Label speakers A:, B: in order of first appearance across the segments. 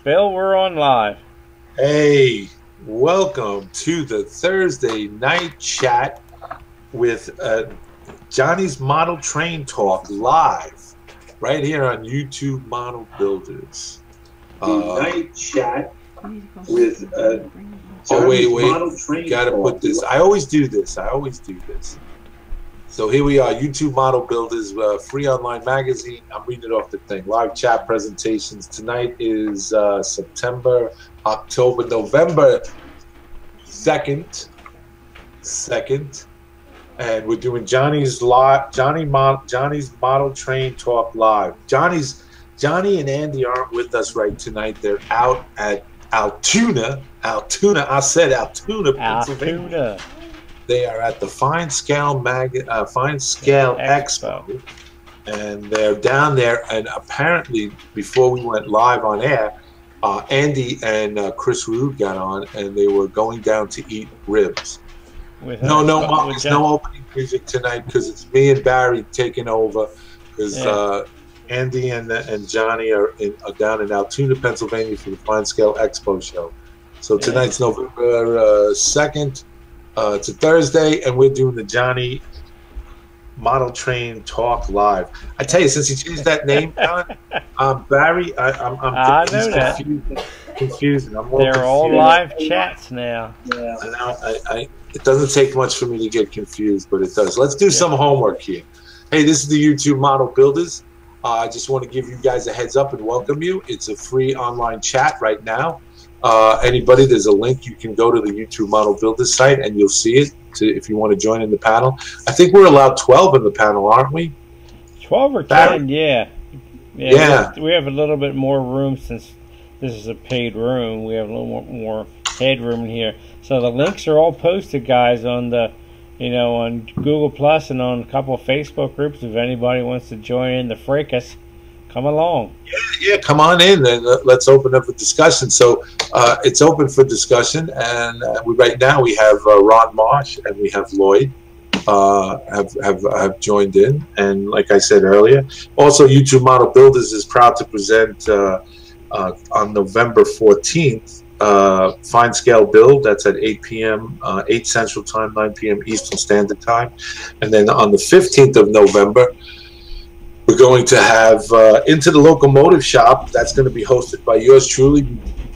A: Bill, we're on live.
B: Hey, welcome to the Thursday night chat with Johnny's Model Train Talk live, right here on YouTube Model Builders. Night chat with oh wait, gotta put this. I always do this. So here we are, YouTube Model Builders, free online magazine. I'm reading it off the thing. Live chat presentations. Tonight is September, October, November 2nd, and we're doing Johnny's Model Train Talk live. Johnny and Andy aren't with us right tonight. They're out at Altoona. I said Altoona, Pennsylvania. They are at the Fine Scale Expo, and they're down there. And apparently, before we went live on air, Andy and Chris Rude got on, and they were going down to eat ribs. No opening music tonight because it's me and Barry taking over. Because Andy and Johnny are down in Altoona, Pennsylvania for the Fine Scale Expo show. So tonight's November 2nd. It's a Thursday, and we're doing the Johnny Model Train Talk live. I tell you, since he changed that name, John, Barry, I'm confused.
A: They're all live chats now.
B: Yeah. It doesn't take much for me to get confused, but it does. Let's do some homework here. Hey, this is the YouTube Model Builders. I just want to give you guys a heads up and welcome you. It's a free online chat right now. Anybody, there's a link. You can go to the YouTube Model Builders site and you'll see it if you want to join in the panel. I think we're allowed 12 in the panel, aren't we?
A: 12 or 10, yeah. We have a little bit more room since this is a paid room. We have a little more headroom in here. So the links are all posted, guys, on the, on Google Plus and on a couple of Facebook groups. If anybody wants to join in the fracas, come along.
B: Yeah, come on in and let's open up a discussion. So it's open for discussion, and right now we have Ron Marsh and we have Lloyd have joined in. And like I said earlier, also YouTube Model Builders is proud to present on November 14th Fine Scale Build. That's at 8 p.m. 8 Central Time, 9 p.m. Eastern Standard Time. And then on the 15th of November, we're going to have Into the Locomotive Shop. That's going to be hosted by yours truly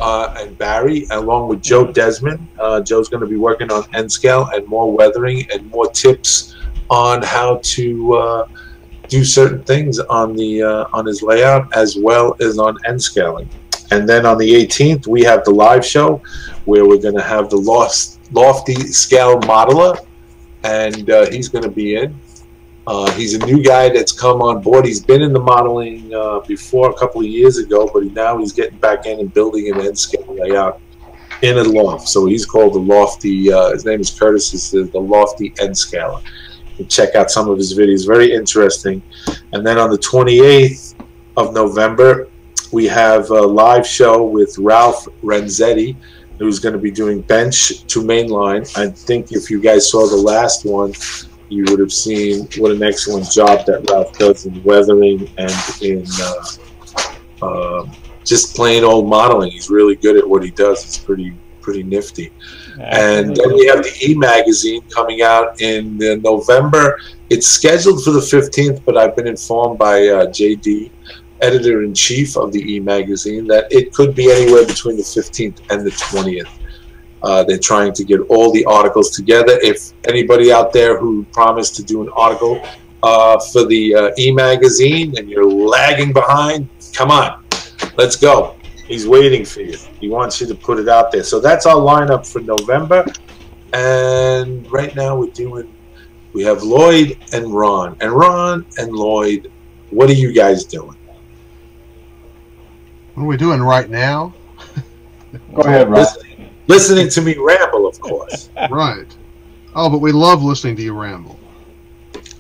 B: and Barry, along with Joe Desmond. Joe's going to be working on N scale and more weathering and more tips on how to do certain things on his layout as well as on N scaling. And then on the 18th, we have the live show where we're going to have the Lofty Scale Modeler, and he's going to be in. He's a new guy that's come on board. He's been in the modeling before a couple of years ago, but now he's getting back in and building an N-scale layout in a loft. So he's called the Lofty, his name is Curtis, is the Lofty N-scaler. You check out some of his videos, very interesting. And then on the 28th of November, we have a live show with Ralph Renzetti, who's going to be doing bench to mainline. I think if you guys saw the last one, you would have seen what an excellent job that Ralph does in weathering and in just plain old modeling. He's really good at what he does. It's pretty nifty. And then we have the E-Magazine coming out in November. It's scheduled for the 15th, but I've been informed by JD, editor-in-chief of the E-Magazine, that it could be anywhere between the 15th and the 20th. They're trying to get all the articles together. If anybody out there who promised to do an article for the E-Magazine and you're lagging behind, come on, let's go. He's waiting for you. He wants you to put it out there. So that's our lineup for November. And right now we have Lloyd and Ron. And Ron and Lloyd, what are you guys doing?
C: What are we doing right now?
D: Go ahead, Ron.
B: Listening to me ramble, of course.
C: Right. Oh, but we love listening to you ramble.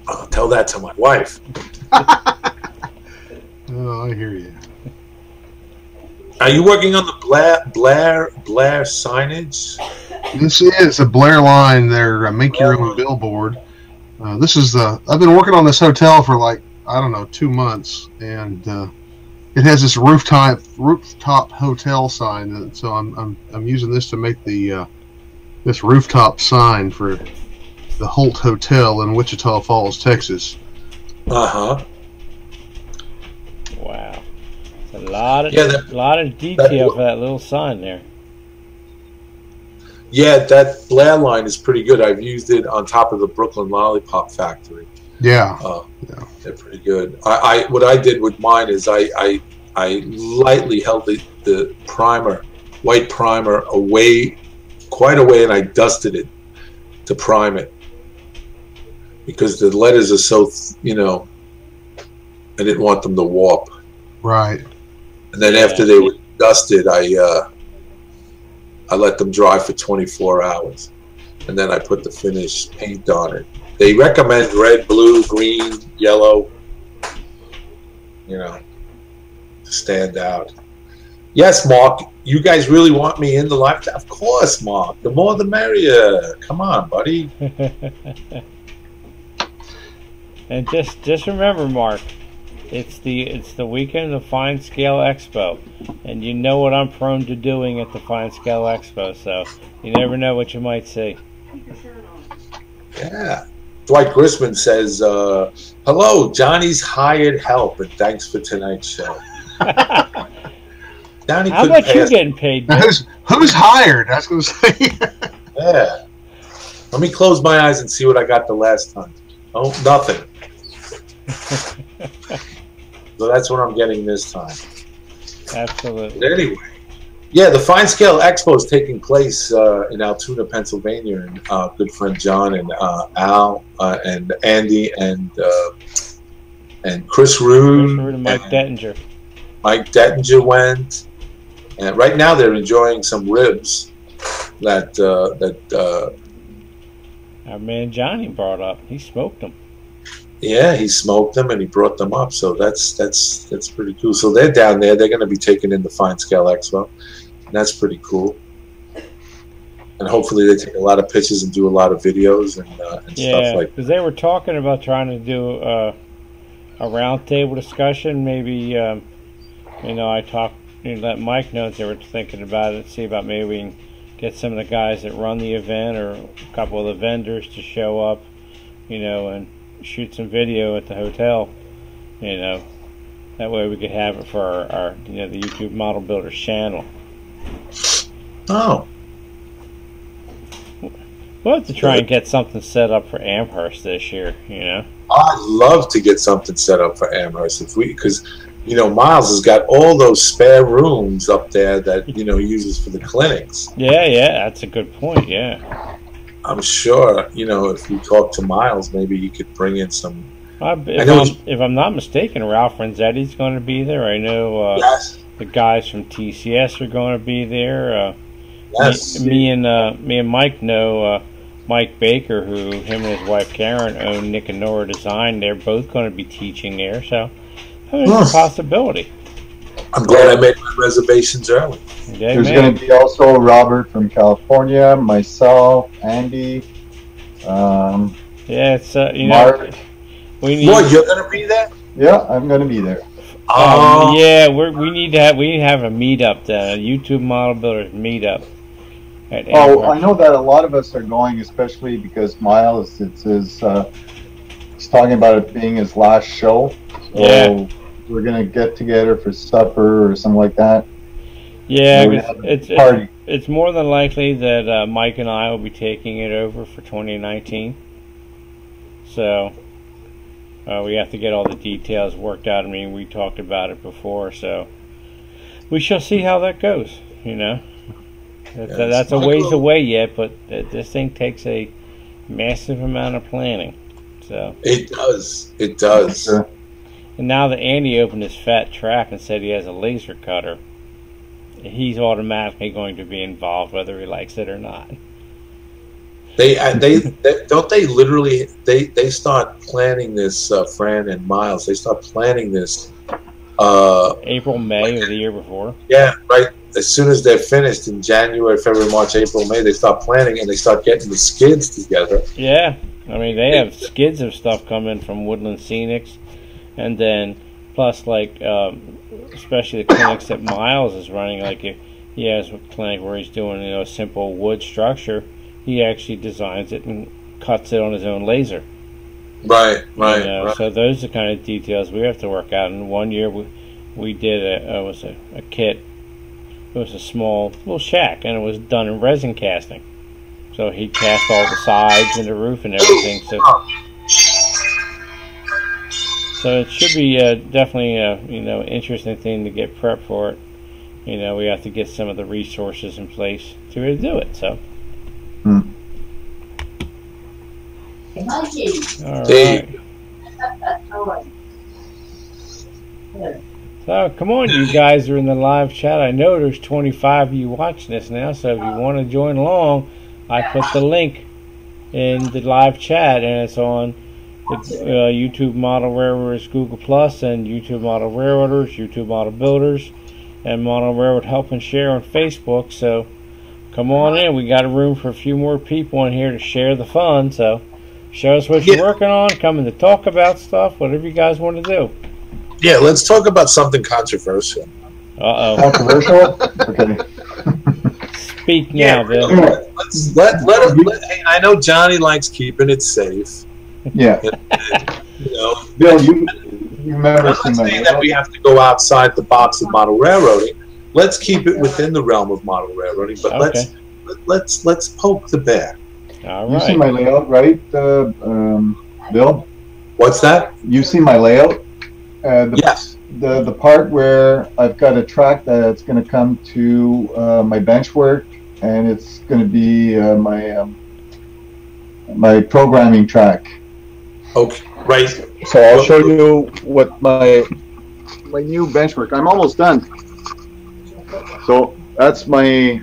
B: Oh, tell that to my wife.
C: Oh, I hear you.
B: Are you working on the Blair signage?
C: This is a Blair line. Their make your own billboard. This is I've been working on this hotel for like, I don't know, 2 months, and it has this rooftop hotel sign. So I'm using this to make the this rooftop sign for the Holt Hotel in Wichita Falls, Texas.
B: Uh-huh.
A: Wow. A lot of detail for that little sign there.
B: Yeah, that Blair line is pretty good. I've used it on top of the Brooklyn Lollipop Factory.
C: Yeah.
B: They're pretty good. What I did with mine is I lightly held the primer, white primer, quite away, and I dusted it to prime it. Because the letters are so, I didn't want them to warp.
C: Right.
B: And then after they were dusted, I let them dry for 24 hours. And then I put the finished paint on it. They recommend red, blue, green, yellow, to stand out. Yes, Mark, you guys really want me in the live? Of course, Mark. The more the merrier. Come on, buddy.
A: And just remember, Mark, it's the weekend of the Fine Scale Expo, and you know what I'm prone to doing at the Fine Scale Expo, so you never know what you might see.
B: Yeah. Dwight Grisman says, hello, Johnny's hired help, and thanks for tonight's show. Johnny,
A: how much you getting paid?
C: Who's hired? I was going to say.
B: Yeah. Let me close my eyes and see what I got the last time. Oh, nothing. So that's what I'm getting this time.
A: Absolutely.
B: But anyway, yeah, the Fine Scale Expo is taking place in Altoona, Pennsylvania, and good friend John and Al and Andy and Chris Rood
A: and Mike Dettinger.
B: Mike Dettinger went, and right now they're enjoying some ribs that
A: our man Johnny brought up. He smoked them.
B: Yeah, he smoked them and he brought them up. So that's pretty cool. So they're down there. They're going to be taken in the Fine Scale Expo. And that's pretty cool. And hopefully they take a lot of pictures and do a lot of videos and stuff like that.
A: Because they were talking about trying to do a roundtable discussion. Maybe, I talked, let Mike know that they were thinking about it, see about maybe we can get some of the guys that run the event or a couple of the vendors to show up, and shoot some video at the hotel, that way we could have it for our the YouTube Model Builders channel.
B: Oh.
A: We'll have to try and get something set up for Amherst this year,
B: I'd love to get something set up for Amherst because Miles has got all those spare rooms up there that he uses for the clinics.
A: Yeah, that's a good point. Yeah.
B: I'm sure, if we talk to Miles, maybe he could bring in some.
A: If I'm not mistaken, Ralph Renzetti's going to be there. I know
B: yes.
A: The guys from TCS are going to be there.
B: Yes.
A: Me and Mike know Mike Baker, who him and his wife Karen own Nick and Nora Design. They're both going to be teaching there, so there's a possibility.
B: I'm glad I made my reservations early.
A: Yeah,
D: there's going to be also Robert from California, myself, Andy.
A: It's
D: Mark.
A: We need.
B: What, you're going to be there?
D: Yeah, I'm going to be there.
A: Yeah, we need to have a meetup, a YouTube Model Builders meetup.
D: I know that a lot of us are going, especially because Miles, he's talking about it being his last show. So we're gonna get together for supper or something like that.
A: Yeah, it's more than likely that Mike and I will be taking it over for 2019. So we have to get all the details worked out. I mean, we talked about it before, so we shall see how that goes. That's a ways away yet, but this thing takes a massive amount of planning. So
B: it does.
D: Sure.
A: And now that Andy opened his fat trap and said he has a laser cutter, he's automatically going to be involved, whether he likes it or not.
B: They don't they literally they start planning this. Fran and Miles, they start planning this.
A: April, May of the year before.
B: Yeah, right. As soon as they're finished in January, February, March, April, May, they start planning and they start getting the skids together.
A: Yeah, I mean they have skids of stuff coming from Woodland Scenics, and then plus like especially the clinics that Miles is running, like if he has a clinic where he's doing, a simple wood structure, he actually designs it and cuts it on his own laser.
B: Right.
A: So those are the kind of details we have to work out. And one year we did a kit. It was a small little shack, and it was done in resin casting. So he cast all the sides and the roof and everything. So it should be definitely a interesting thing to get prepped for it. We have to get some of the resources in place to really do it. So. All right. So come on, you guys are in the live chat. I know there's 25 of you watching this now, so if you want to join along, I put the link in the live chat, and it's on the YouTube Model Railroaders Google Plus and YouTube Model Railroaders, YouTube Model Builders, and Model Railroad Help and Share on Facebook. So come on in. We got a room for a few more people in here to share the fun. So show us what you're working on, coming to talk about stuff, whatever you guys want to do.
B: Yeah, let's talk about something controversial.
A: Uh-oh.
D: Controversial? Okay.
A: Speak now, Bill.
B: Hey, I know Johnny likes keeping it safe.
D: Yeah. Bill, you remember
B: saying that we have to go outside the box of model railroading. Let's keep it within the realm of model railroading, but let's poke the bear.
A: All right.
D: You see my layout, right, Bill?
B: What's that?
D: You see my layout?
B: Yes.
D: The part where I've got a track that's going to come to my bench work, and it's going to be my programming track.
B: Okay, right.
D: So I'll show you what my new bench work. I'm almost done. So that's my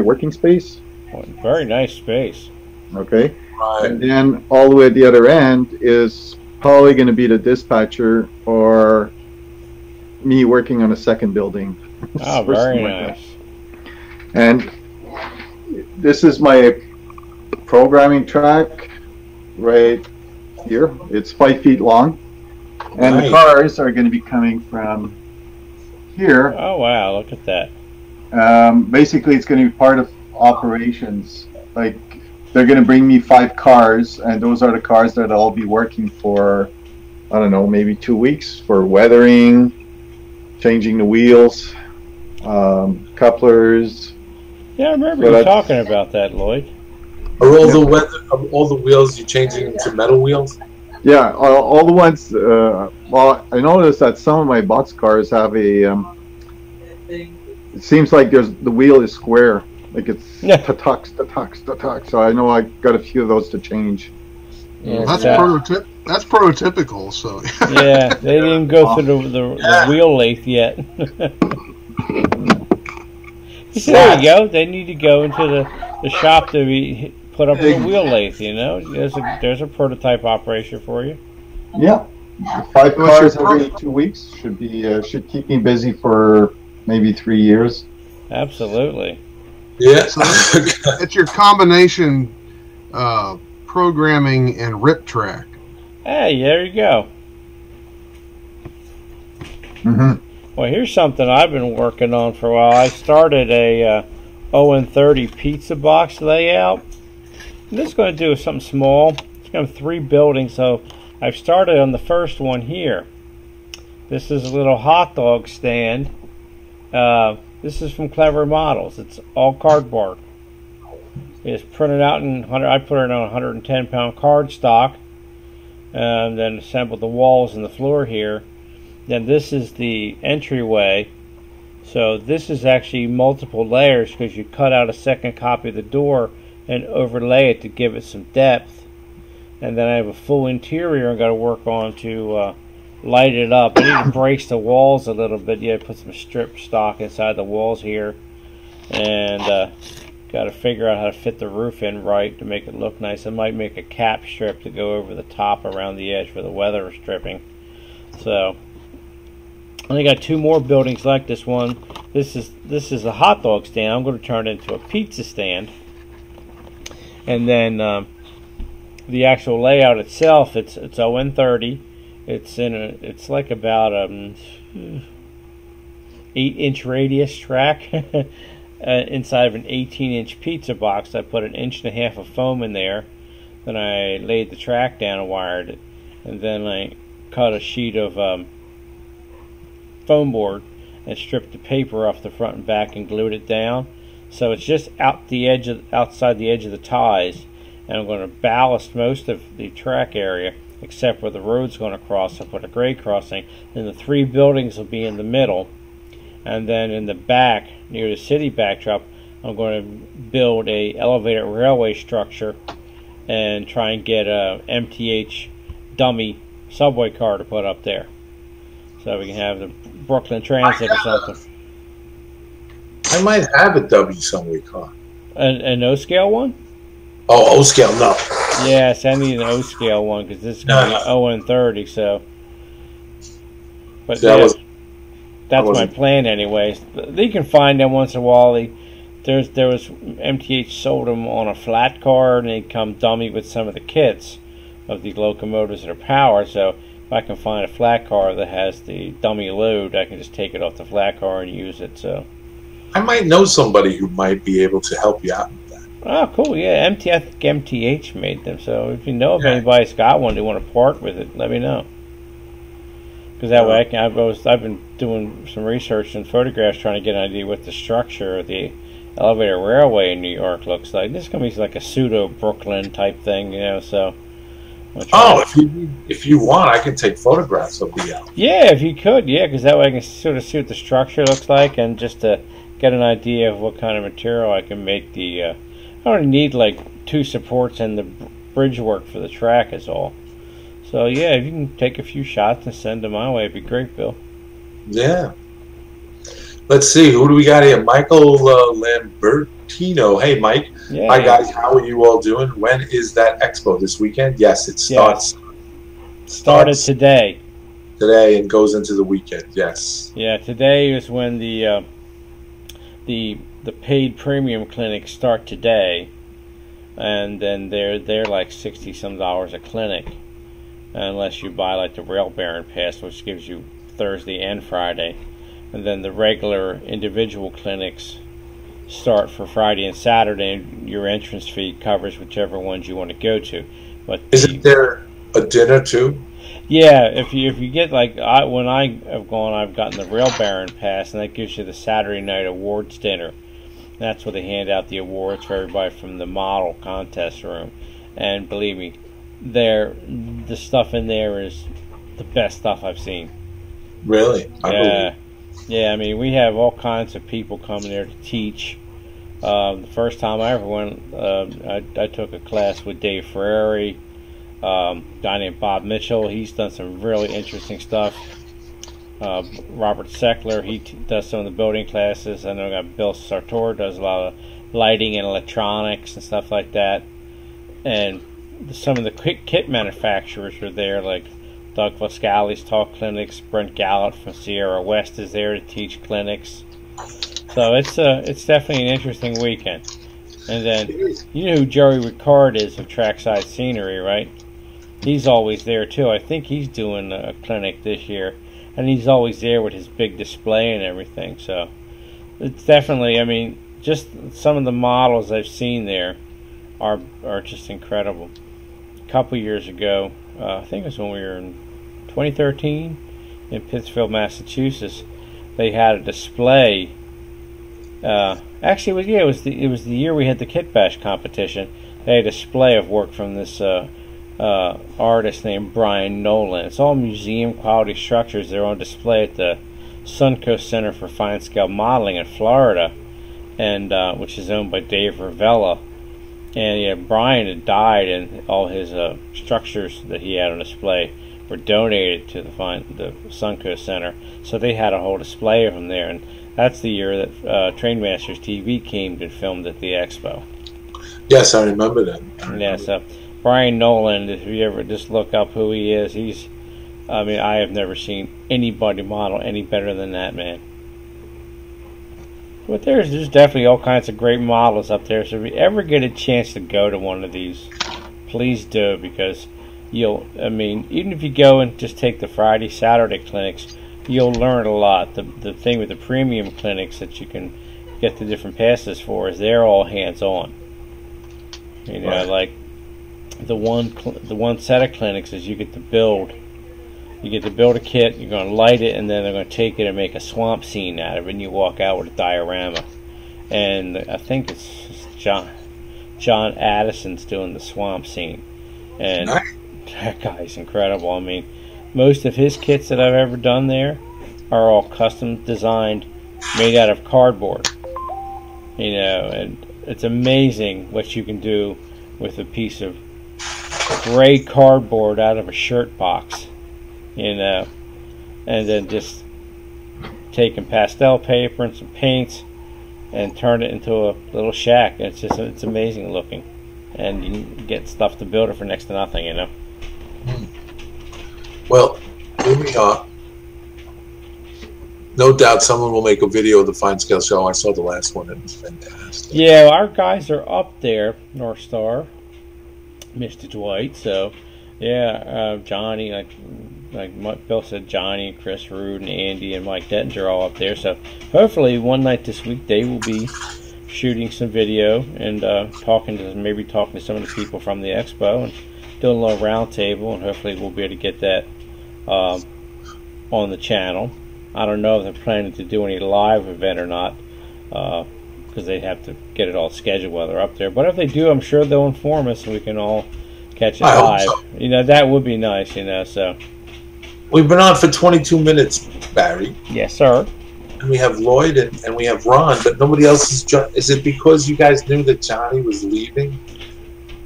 D: working space.
A: Very nice space.
D: Okay.
B: Right.
D: And then all the way at the other end is probably going to be the dispatcher or me working on a second building.
A: Oh, very nice.
D: And this is my programming track right here. It's 5 feet long. And the cars are going to be coming from here.
A: Oh, wow. Look at that.
D: Basically, it's going to be part of operations. Like, they're going to bring me 5 cars, and those are the cars that I'll be working for, I don't know, maybe 2 weeks for weathering, changing the wheels, couplers.
A: Yeah, I remember you talking about that, Lloyd.
B: Are all the wheels you changing into metal wheels?
D: Yeah, all the ones. Well, I noticed that some of my box cars have a. It seems like the wheel is square. Like it's ta-tux. So I know I got a few of those to change.
C: Yeah, that's prototypical. So
A: yeah, they didn't go through the wheel lathe yet. So there you go. They need to go into the shop to put up a wheel lathe. There's a prototype operation for you.
D: Yeah, 5 cars every 2 weeks should keep me busy for maybe 3 years.
A: Absolutely.
B: Yeah.
C: So it's your combination programming and rip track.
A: Hey, there you go.
D: Mm-hmm.
A: Well, here's something I've been working on for a while. I started a 0-30 pizza box layout. I'm just going to do something small. It's going to have 3 buildings, so I've started on the first one here. This is a little hot dog stand. This is from Clever Models. It's all cardboard. It's printed out in I put it on 110-pound cardstock, and then assembled the walls and the floor here. Then this is the entryway. So this is actually multiple layers because you cut out a second copy of the door and overlay it to give it some depth. And then I have a full interior I've got to work on to light it up. I need to brace the walls a little bit. Yeah, put some strip stock inside the walls here, and got to figure out how to fit the roof in right to make it look nice. I might make a cap strip to go over the top around the edge for the weather stripping. So I got 2 more buildings like this one. This is a hot dog stand. I'm going to turn it into a pizza stand, and then the actual layout itself, it's 0-30. It's like about 8-inch radius track inside of an 18-inch pizza box. I put 1.5 inches of foam in there. Then I laid the track down and wired it, and then I cut a sheet of foam board and stripped the paper off the front and back and glued it down. So it's just outside the edge of the ties, and I'm going to ballast most of the track area except where the road's going to cross. I'll put a grade crossing, and the 3 buildings will be in the middle, and then in the back near the city backdrop I'm going to build a elevated railway structure and try and get a MTH dummy subway car to put up there, so we can have the Brooklyn Transit or something.
B: I might have a W subway car.
A: An O-scale one?
B: Oh, O-scale, no.
A: Yes, I need an O-scale one because this is going to be 0 and 30. So, but that's my plan, anyways. You can find them once in a while. There was MTH sold them on a flat car, and they come dummy with some of the kits of the locomotives that are powered. So if I can find a flat car that has the dummy load, I can just take it off the flat car and use it. So
B: I might know somebody who might be able to help you out with that.
A: Oh, cool! Yeah, I think MTH made them. So if you know of anybody's got one, they want to part with it, let me know. Because that way, I've been doing some research and photographs trying to get an idea what the structure of the elevated railway in New York looks like. This is going to be like a pseudo Brooklyn type thing, So.
B: If you want, I can take photographs of the.
A: Yeah, if you could, because that way I can sort of see what the structure looks like, and just to get an idea of what kind of material I can make the. I only need like 2 supports and the bridge work for the track is all. So yeah, if you can take a few shots and send them my way, it'd be great, Bill.
B: Yeah. Let's see, who do we got here? Michael Lambertino. Hey, Mike. Yeah. Hi, guys. How are you all doing? When is that expo? This weekend? Yes, it starts.
A: Started today.
B: Today and goes into the weekend. Yes.
A: Yeah, today is when the paid premium clinics start today, and then they're like $60-some a clinic, unless you buy like the Rail Baron Pass, which gives you Thursday and Friday. And then the regular individual clinics start for Friday and Saturday, and your entrance fee covers whichever ones you want to go to. But
B: isn't there a dinner too?
A: Yeah, if you get like when I have gone, I've gotten the Rail Baron Pass, and that gives you the Saturday night awards dinner. That's where they hand out the awards for everybody from the model contest room. And believe me, the stuff in there is the best stuff I've seen.
B: Really?
A: Yeah, I mean, we have all kinds of people coming there to teach. The first time I ever went, I took a class with Dave Ferrari, a guy named Bob Mitchell. He's done some really interesting stuff. Robert Seckler, he does some of the building classes. I know I got Bill Sartor, does a lot of lighting and electronics and stuff like that. And some of the kit manufacturers are there, like Doug Vascali's taught clinics. Brent Gallup from Sierra West is there to teach clinics. So it's definitely an interesting weekend. And then you know who Jerry Ricard is of Trackside Scenery, right? He's always there too. I think he's doing a clinic this year, and he's always there with his big display and everything. So it's definitely, I mean, just some of the models I've seen there are just incredible. A couple years ago, I think it was when we were in 2013 in Pittsfield, Massachusetts, they had a display. Actually, it was the year we had the Kit Bash competition. They had a display of work from this artist named Brian Nolan. It's all museum quality structures. They're on display at the Suncoast Center for Fine Scale Modeling in Florida, and which is owned by Dave Ravella. And yeah, Brian had died, and all his structures that he had on display were donated to the Suncoast Center. So they had a whole display of them there, and that's the year that Trainmasters TV came and filmed at the expo.
B: Yes, I remember that.
A: Yeah, so Brian Nolan, if you ever just look up who he is, I mean, I have never seen anybody model any better than that man. But there's definitely all kinds of great models up there, so if you ever get a chance to go to one of these, please do, because I mean, even if you go and just take the Friday, Saturday clinics, you'll learn a lot. The thing with the premium clinics that you can get the different passes for is they're all hands-on. You know, right. Like the one set of clinics is you get to build a kit, you're going to light it, and then they're going to take it and make a swamp scene out of it, and you walk out with a diorama. And I think it's John Addison's doing the swamp scene, and that guy's incredible. I mean, most of his kits that I've ever done there are all custom designed, made out of cardboard. You know, and it's amazing what you can do with a piece of gray cardboard out of a shirt box. You know, and then just taking pastel paper and some paints and turn it into a little shack. It's amazing looking, and you can get stuff to build it for next to nothing, you know.
B: Well, here we are. No doubt someone will make a video of the Fine Scale show. I saw the last one. It was fantastic.
A: Yeah, our guys are up there, North Star, Mr. Dwight. So, yeah, Johnny, like Bill said, Johnny, Chris Rude, and Andy, and Mike Dettinger are all up there. So, hopefully, one night this week, they will be shooting some video and talking to some of the people from the expo and doing a little round table, and hopefully we'll be able to get that on the channel. I don't know if they're planning to do any live event or not, because they have to get it all scheduled while they're up there. But if they do, I'm sure they'll inform us and we can all catch it live. So. You know, that would be nice, you know, so.
B: We've been on for 22 minutes, Barry.
A: Yes, sir.
B: And we have Lloyd and we have Ron, but nobody else is. Is it because you guys knew that Johnny was leaving?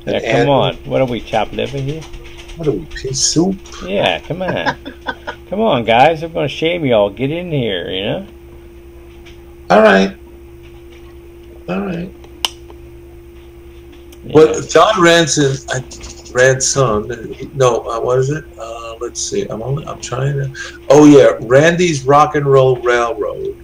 A: Yeah, come on. What are we, chop liver here?
B: What are we, pea soup?
A: Yeah, come on. Come on, guys. I'm going to shame you all. Get in here, you know?
B: All right. All right. Yeah. But John Ranson, no, what is it? Let's see. I'm trying to. Oh yeah, Randy's Rock and Roll Railroad.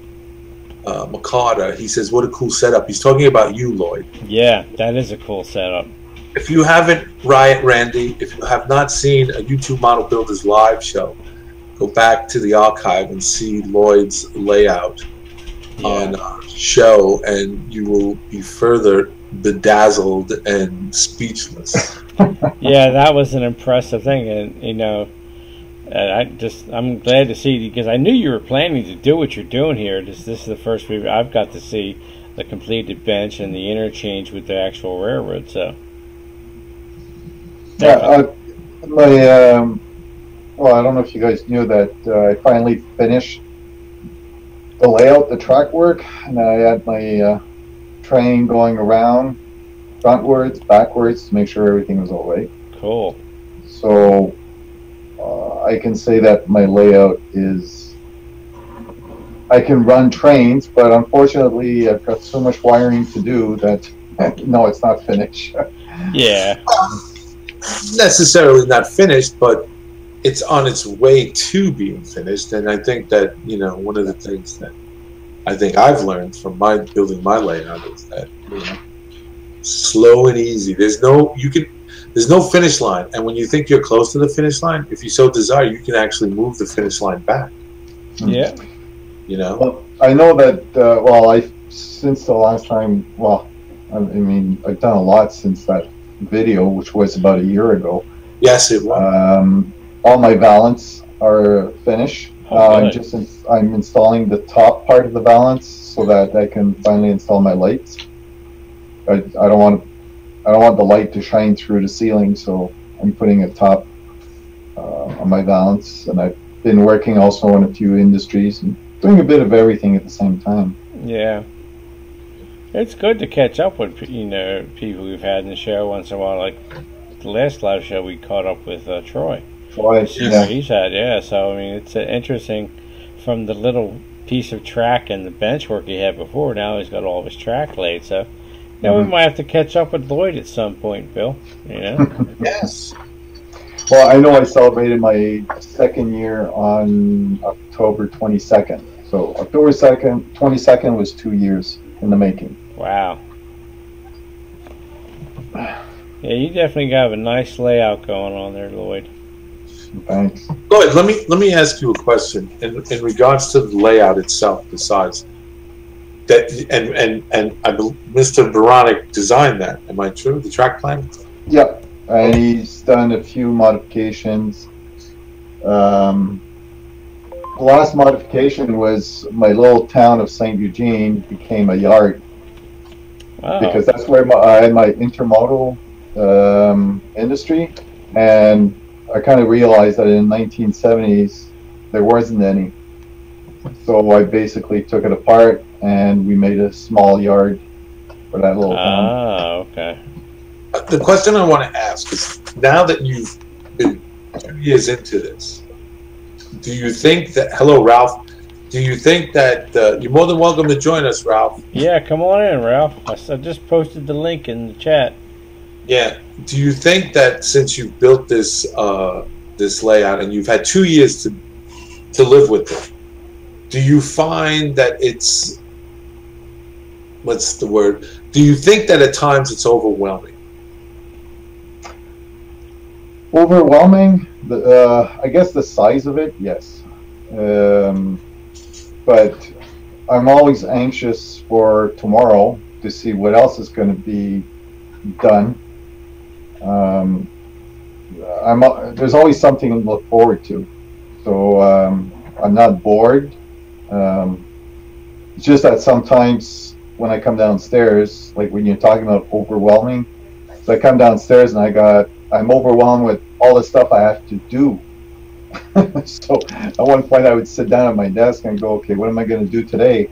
B: McCarter. He says, "What a cool setup." He's talking about you, Lloyd.
A: Yeah, that is a cool setup.
B: If you haven't, Randy, if you have not seen a YouTube Model Builders live show, go back to the archive and see Lloyd's layout on our show, and you will be further bedazzled and speechless.
A: Yeah, that was an impressive thing, and you know, I'm glad to see, because I knew you were planning to do what you're doing here. This is the first I've got to see the completed bench and the interchange with the actual railroad. So,
D: yeah, well, I don't know if you guys knew that I finally finished the layout, the track work, and I had my train going around frontwards, backwards to make sure everything was all right.
A: Cool.
D: So I can say that my layout is, I can run trains, but unfortunately I've got so much wiring to do that no, it's not finished.
A: Yeah.
B: Necessarily not finished, but it's on its way to being finished. And I think that, you know, one of the things that I think I've learned from building my layout is that, you know, slow and easy. There's no finish line, and when you think you're close to the finish line, if you so desire, you can actually move the finish line back.
A: Yeah.
B: You know.
D: Well, I know that. Since the last time. Well, I mean, I've done a lot since that video, which was about a year ago.
B: Yes, it was.
D: All my valance are finished. I'm installing the top part of the valance so that I can finally install my lights. I don't want the light to shine through the ceiling, so I'm putting a top on my valance, and I've been working also on a few industries and doing a bit of everything at the same time.
A: Yeah, it's good to catch up with, you know, people we've had in the show once in a while. Like the last live show, we caught up with Troy.
D: Yeah.
A: He's had, yeah. So I mean, it's interesting from the little piece of track and the bench work he had before. Now he's got all of his track laid, so. Yeah, we might have to catch up with Lloyd at some point, Bill. You know?
B: Yes.
D: Well, I know I celebrated my second year on October 22nd. So October 2nd, 22nd was 2 years in the making.
A: Wow. Yeah, you definitely got a nice layout going on there, Lloyd.
D: Thanks.
B: Lloyd, let me ask you a question in regards to the layout itself, the size. That and I believe Mr. Baronic designed that. Am I true? The track plan?
D: Yep. And he's done a few modifications. The last modification was my little town of St. Eugene became a yard.
A: Wow.
D: Because that's where I had my intermodal industry, and I kind of realized that in the 1970s there wasn't any. So I basically took it apart and we made a small yard for that little town.
A: Ah, okay.
B: The question I want to ask is, now that you've been 2 years into this, do you think that, hello Ralph, do you think that, you're more than welcome to join us, Ralph.
A: Yeah, come on in, Ralph. I just posted the link in the chat.
B: Yeah. Do you think that since you've built this this layout and you've had 2 years to live with it, do you find that it's, what's the word? Do you think that at times it's overwhelming?
D: Overwhelming? I guess the size of it, yes. But I'm always anxious for tomorrow to see what else is going to be done. There's always something to look forward to. So I'm not bored. It's just that sometimes when I come downstairs, like when you're talking about overwhelming, so I come downstairs and I'm overwhelmed with all the stuff I have to do. So at one point I would sit down at my desk and go, okay, what am I going to do today?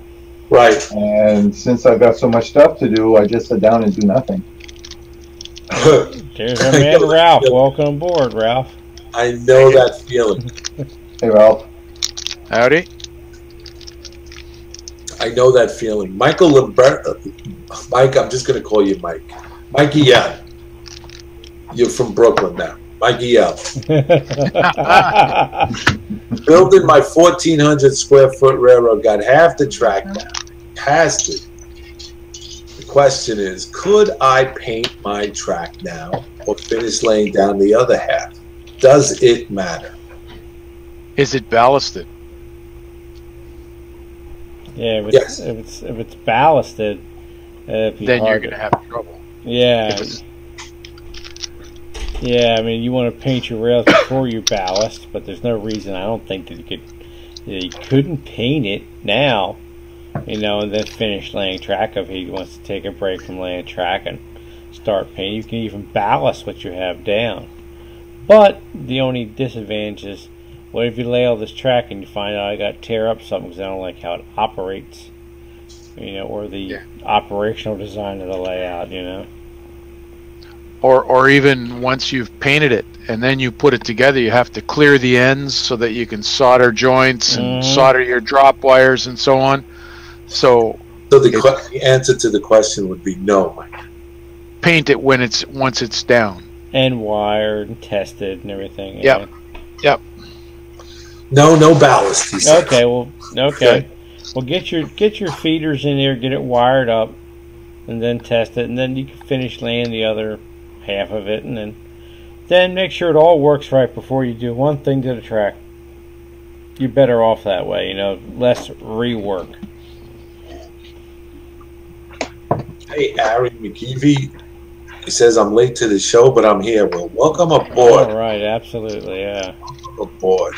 B: Right.
D: And since I've got so much stuff to do, I just sit down and do nothing.
A: There's our man Ralph. Welcome aboard, Ralph.
B: I know that feeling.
D: Hey, Ralph.
E: Howdy.
B: I know that feeling. Mike, I'm just going to call you Mike. Mikey, yeah. You're from Brooklyn now. Mikey L. Building my 1,400 square foot railroad, got half the track down. Passed it. The question is, could I paint my track now or finish laying down the other half? Does it matter?
E: Is it ballasted?
A: Yeah,
B: Yes.
A: if it's ballasted,
E: Then you're going to have trouble.
A: Yeah. Yeah, I mean, you want to paint your rails before you ballast, but there's no reason I don't think that you couldn't paint it now, and then finish laying track if he wants to take a break from laying track and start painting. You can even ballast what you have down. But the only disadvantage is, what if you lay all this track and you find out I got to tear up something because I don't like how it operates, or the operational design of the layout,
E: Or even once you've painted it and then you put it together, you have to clear the ends so that you can solder joints and solder your drop wires and so on. So
B: the answer to the question would be no, Mike.
E: Paint it once it's down
A: and wired and tested and everything.
E: Yep.
B: No ballast. He said.
A: Okay. Well, get your feeders in there, get it wired up, and then test it, and then you can finish laying the other half of it, and then make sure it all works right before you do one thing to the track. You're better off that way, less rework.
B: Hey, Ari McGeevy. He says, I'm late to the show, but I'm here. Well, welcome aboard.
A: All right, absolutely, yeah.
B: Welcome aboard.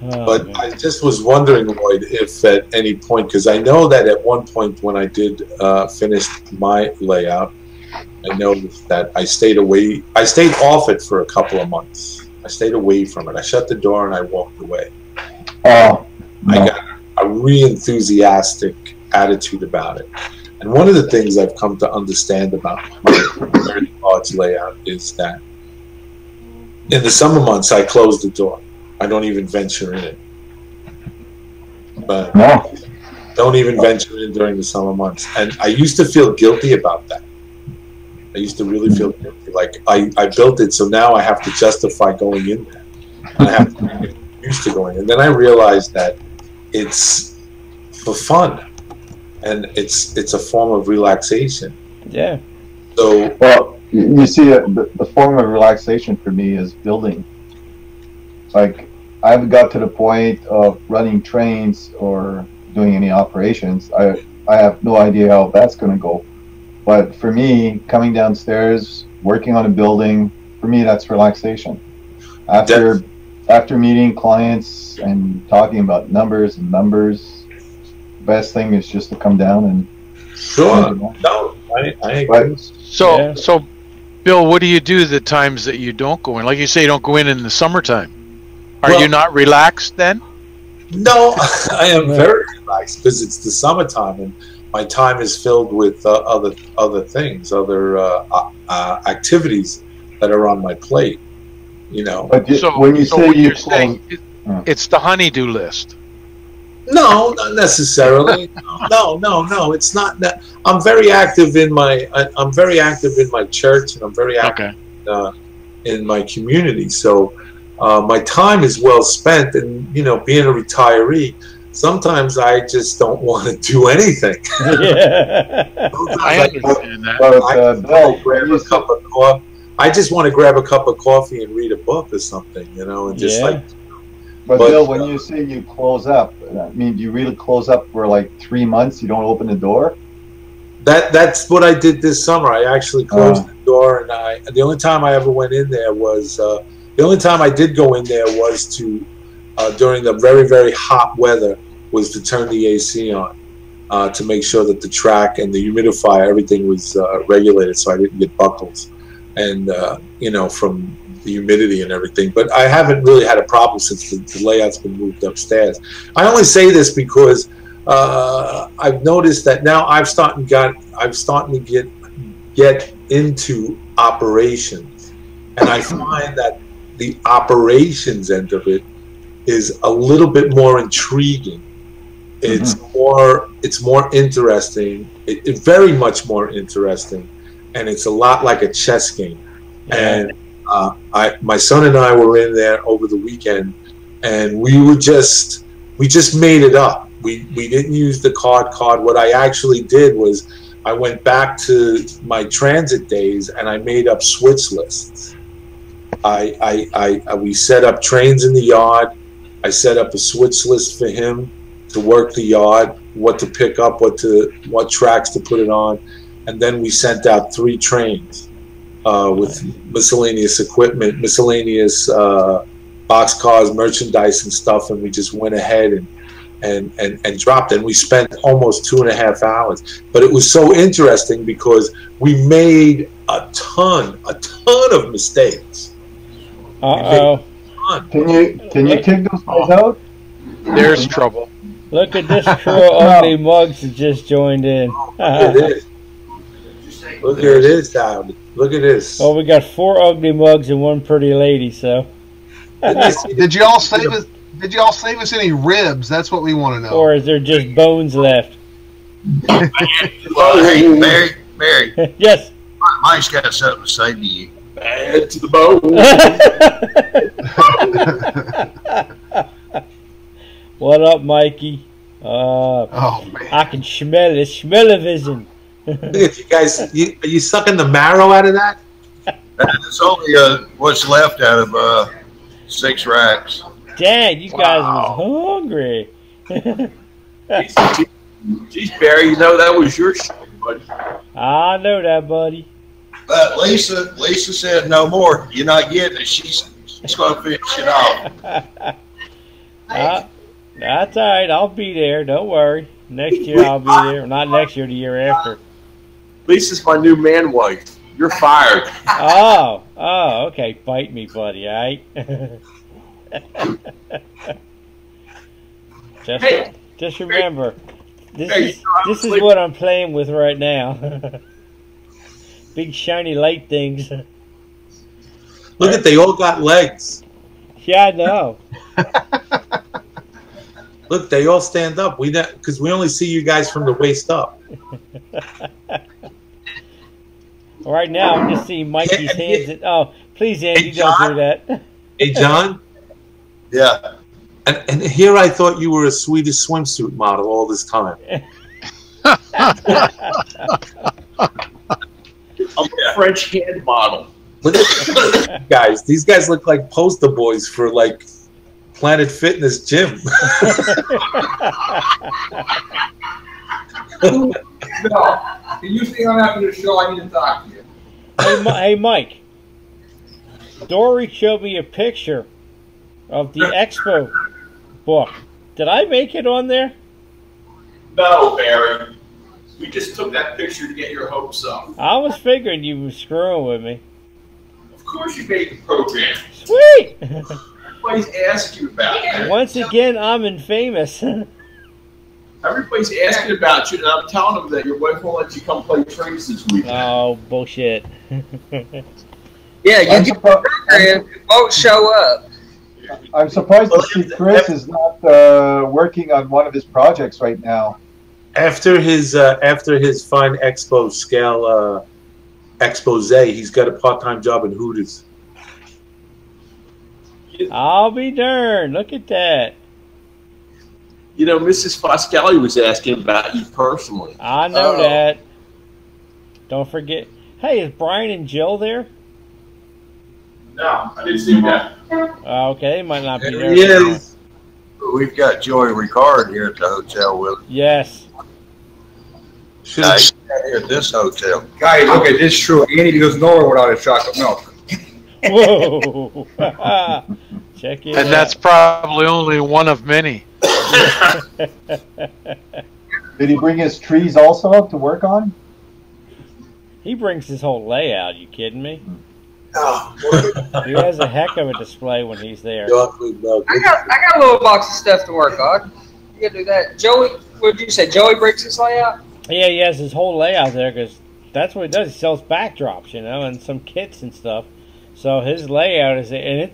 B: But
A: man.
B: I just was wondering, Lloyd, if at any point, because I know that at one point when I did finish my layout, I noticed that I stayed off it for a couple of months. I stayed away from it. I shut the door and I walked away.
D: Oh, no.
B: I got a really enthusiastic attitude about it. And one of the things I've come to understand about my very large layout is that in the summer months, I close the door. I don't even venture in it. But don't even venture in during the summer months. And I used to feel guilty about that. I used to really feel guilty. Like, I built it, so now I have to justify going in there. And I have to get used to going in. And then I realized that it's for fun. And it's a form of relaxation.
A: Yeah.
B: So,
D: well, you see, the form of relaxation for me is building. Like, I haven't got to the point of running trains or doing any operations. I have no idea how that's going to go. But for me, coming downstairs, working on a building, for me, that's relaxation. After meeting clients and talking about numbers, best thing is just to come down and.
B: Sure. No, I agree.
E: So, Bill, what do you do the times that you don't go in? Like you say, you don't go in the summertime. Are you not relaxed then?
B: No, I am very relaxed because it's the summertime and my time is filled with other things, other activities that are on my plate. You know.
D: But when you say
E: you're saying it's the honey-do list.
B: No, not necessarily. No. It's not that. I'm very active in my. I'm very active in my church, and I'm very active in my community. So my time is well spent. And being a retiree, sometimes I just don't want to do anything.
A: Yeah.
E: I understand that.
B: I just want to grab a cup of coffee and read a book or something, and just
D: But Bill, when you say you close up, I mean, do you really close up for like 3 months? You don't open the door?
B: That's what I did this summer. I actually closed the door, and the only time I ever went in there was the only time I did go in there was to during the very, very hot weather was to turn the AC on to make sure that the track and the humidifier, everything was regulated, so I didn't get buckles and from the humidity and everything. But I haven't really had a problem since the layout's been moved upstairs. I only say this because I've noticed that now I'm starting to get into operations, and I find that the operations end of it is a little bit more intriguing. It's more interesting. It's very much more interesting, and it's a lot like a chess game. And my son and I were in there over the weekend, and we just made it up. We didn't use the card. What I actually did was I went back to my transit days and I made up switch lists. We set up trains in the yard. I set up a switch list for him to work the yard, what to pick up, what tracks to put it on, and then we sent out 3 trains. With miscellaneous equipment, miscellaneous boxcars, merchandise and stuff, and we just went ahead and dropped it. And we spent almost 2.5 hours. But it was so interesting because we made a ton of mistakes.
D: Can you kick those guys out?
E: There's trouble.
A: Look at this crew of ugly mugs that just joined in.
B: Look at this. Look at this, Dowd. Look at this.
A: Oh, we got 4 ugly mugs and 1 pretty lady. So,
C: did y'all save us? Did y'all save us any ribs? That's what we want to know.
A: Or is there just bones left?
F: Well, hey, Mary.
A: Yes.
F: Mike's got something to say to you.
B: Add to the bone.
A: What up, Mikey?
C: Oh man,
A: I can smell it. Smell-o-vision.
B: Look at you guys. Are you sucking the marrow out of that?
F: It's only what's left out of 6 racks.
A: Dang, you guys was hungry.
G: Geez, Barry, that was your show, buddy.
A: I know that, buddy.
F: But Lisa said no more. You're not getting it. She's going to finish it off.
A: That's all right. I'll be there. Don't worry. Next year I'll be there. Not next year, the year after.
G: Lisa's my new man wife. You're fired.
A: Oh, okay. Bite me, buddy, all right? Just remember, this is what I'm playing with right now. Big shiny light things.
B: Look at, they all got legs.
A: Yeah, I know.
B: Look, they all stand up. Because we only see you guys from the waist up.
A: Right now, I'm just seeing Mikey's hands. Oh, please, Andy,
B: Hey, John?
A: don't do that.
B: Hey, John?
F: Yeah.
B: And here I thought you were a Swedish swimsuit model all this time.
G: I'm French hand model.
B: Look at these guys. These guys look like poster boys for like Planet Fitness gym.
H: No, can you see I'm having a show? I need to talk to you.
A: Hey, Mike. Dory showed me a picture of the expo book. Did I make it on there?
G: No, Barry. We just took that picture to get your hopes up.
A: I was figuring you were screwing with me.
G: Of course you made the program.
A: Sweet!
G: Everybody's asked you about it.
A: Once again, I'm infamous.
G: Everybody's asking about you, and I'm telling them that your wife won't let you come play trains this weekend.
A: Oh, bullshit.
I: Yeah, you get the program, it won't show up.
D: I'm surprised to see Chris is not working on one of his projects right now.
B: After his fine expo scale expose, he's got a part-time job in Hooters.
A: I'll be darned. Look at that.
G: You know, Mrs. Foscali was asking about you personally.
A: I know that. Don't forget. Hey, is Brian and Jill there?
G: No, I didn't see that.
A: Okay, they might not be there.
F: Yes. We've got Joey Ricard here at the hotel with us.
A: Yes.
F: Nice. Here at this hotel.
H: Guys, okay, this is true. Andy goes nowhere without his chocolate milk.
A: Whoa. Check it out.
E: And that's probably only one of many.
D: Did he bring his trees also to work on?
A: He brings his whole layout. You kidding me?
F: Oh.
A: He has a heck of a display when he's there.
I: I got a little box of stuff to work on. You can do that. Joey, what did you say? Joey brings his layout?
A: Yeah, he has his whole layout there because that's what he does. He sells backdrops, you know, and some kits and stuff. So his layout is, and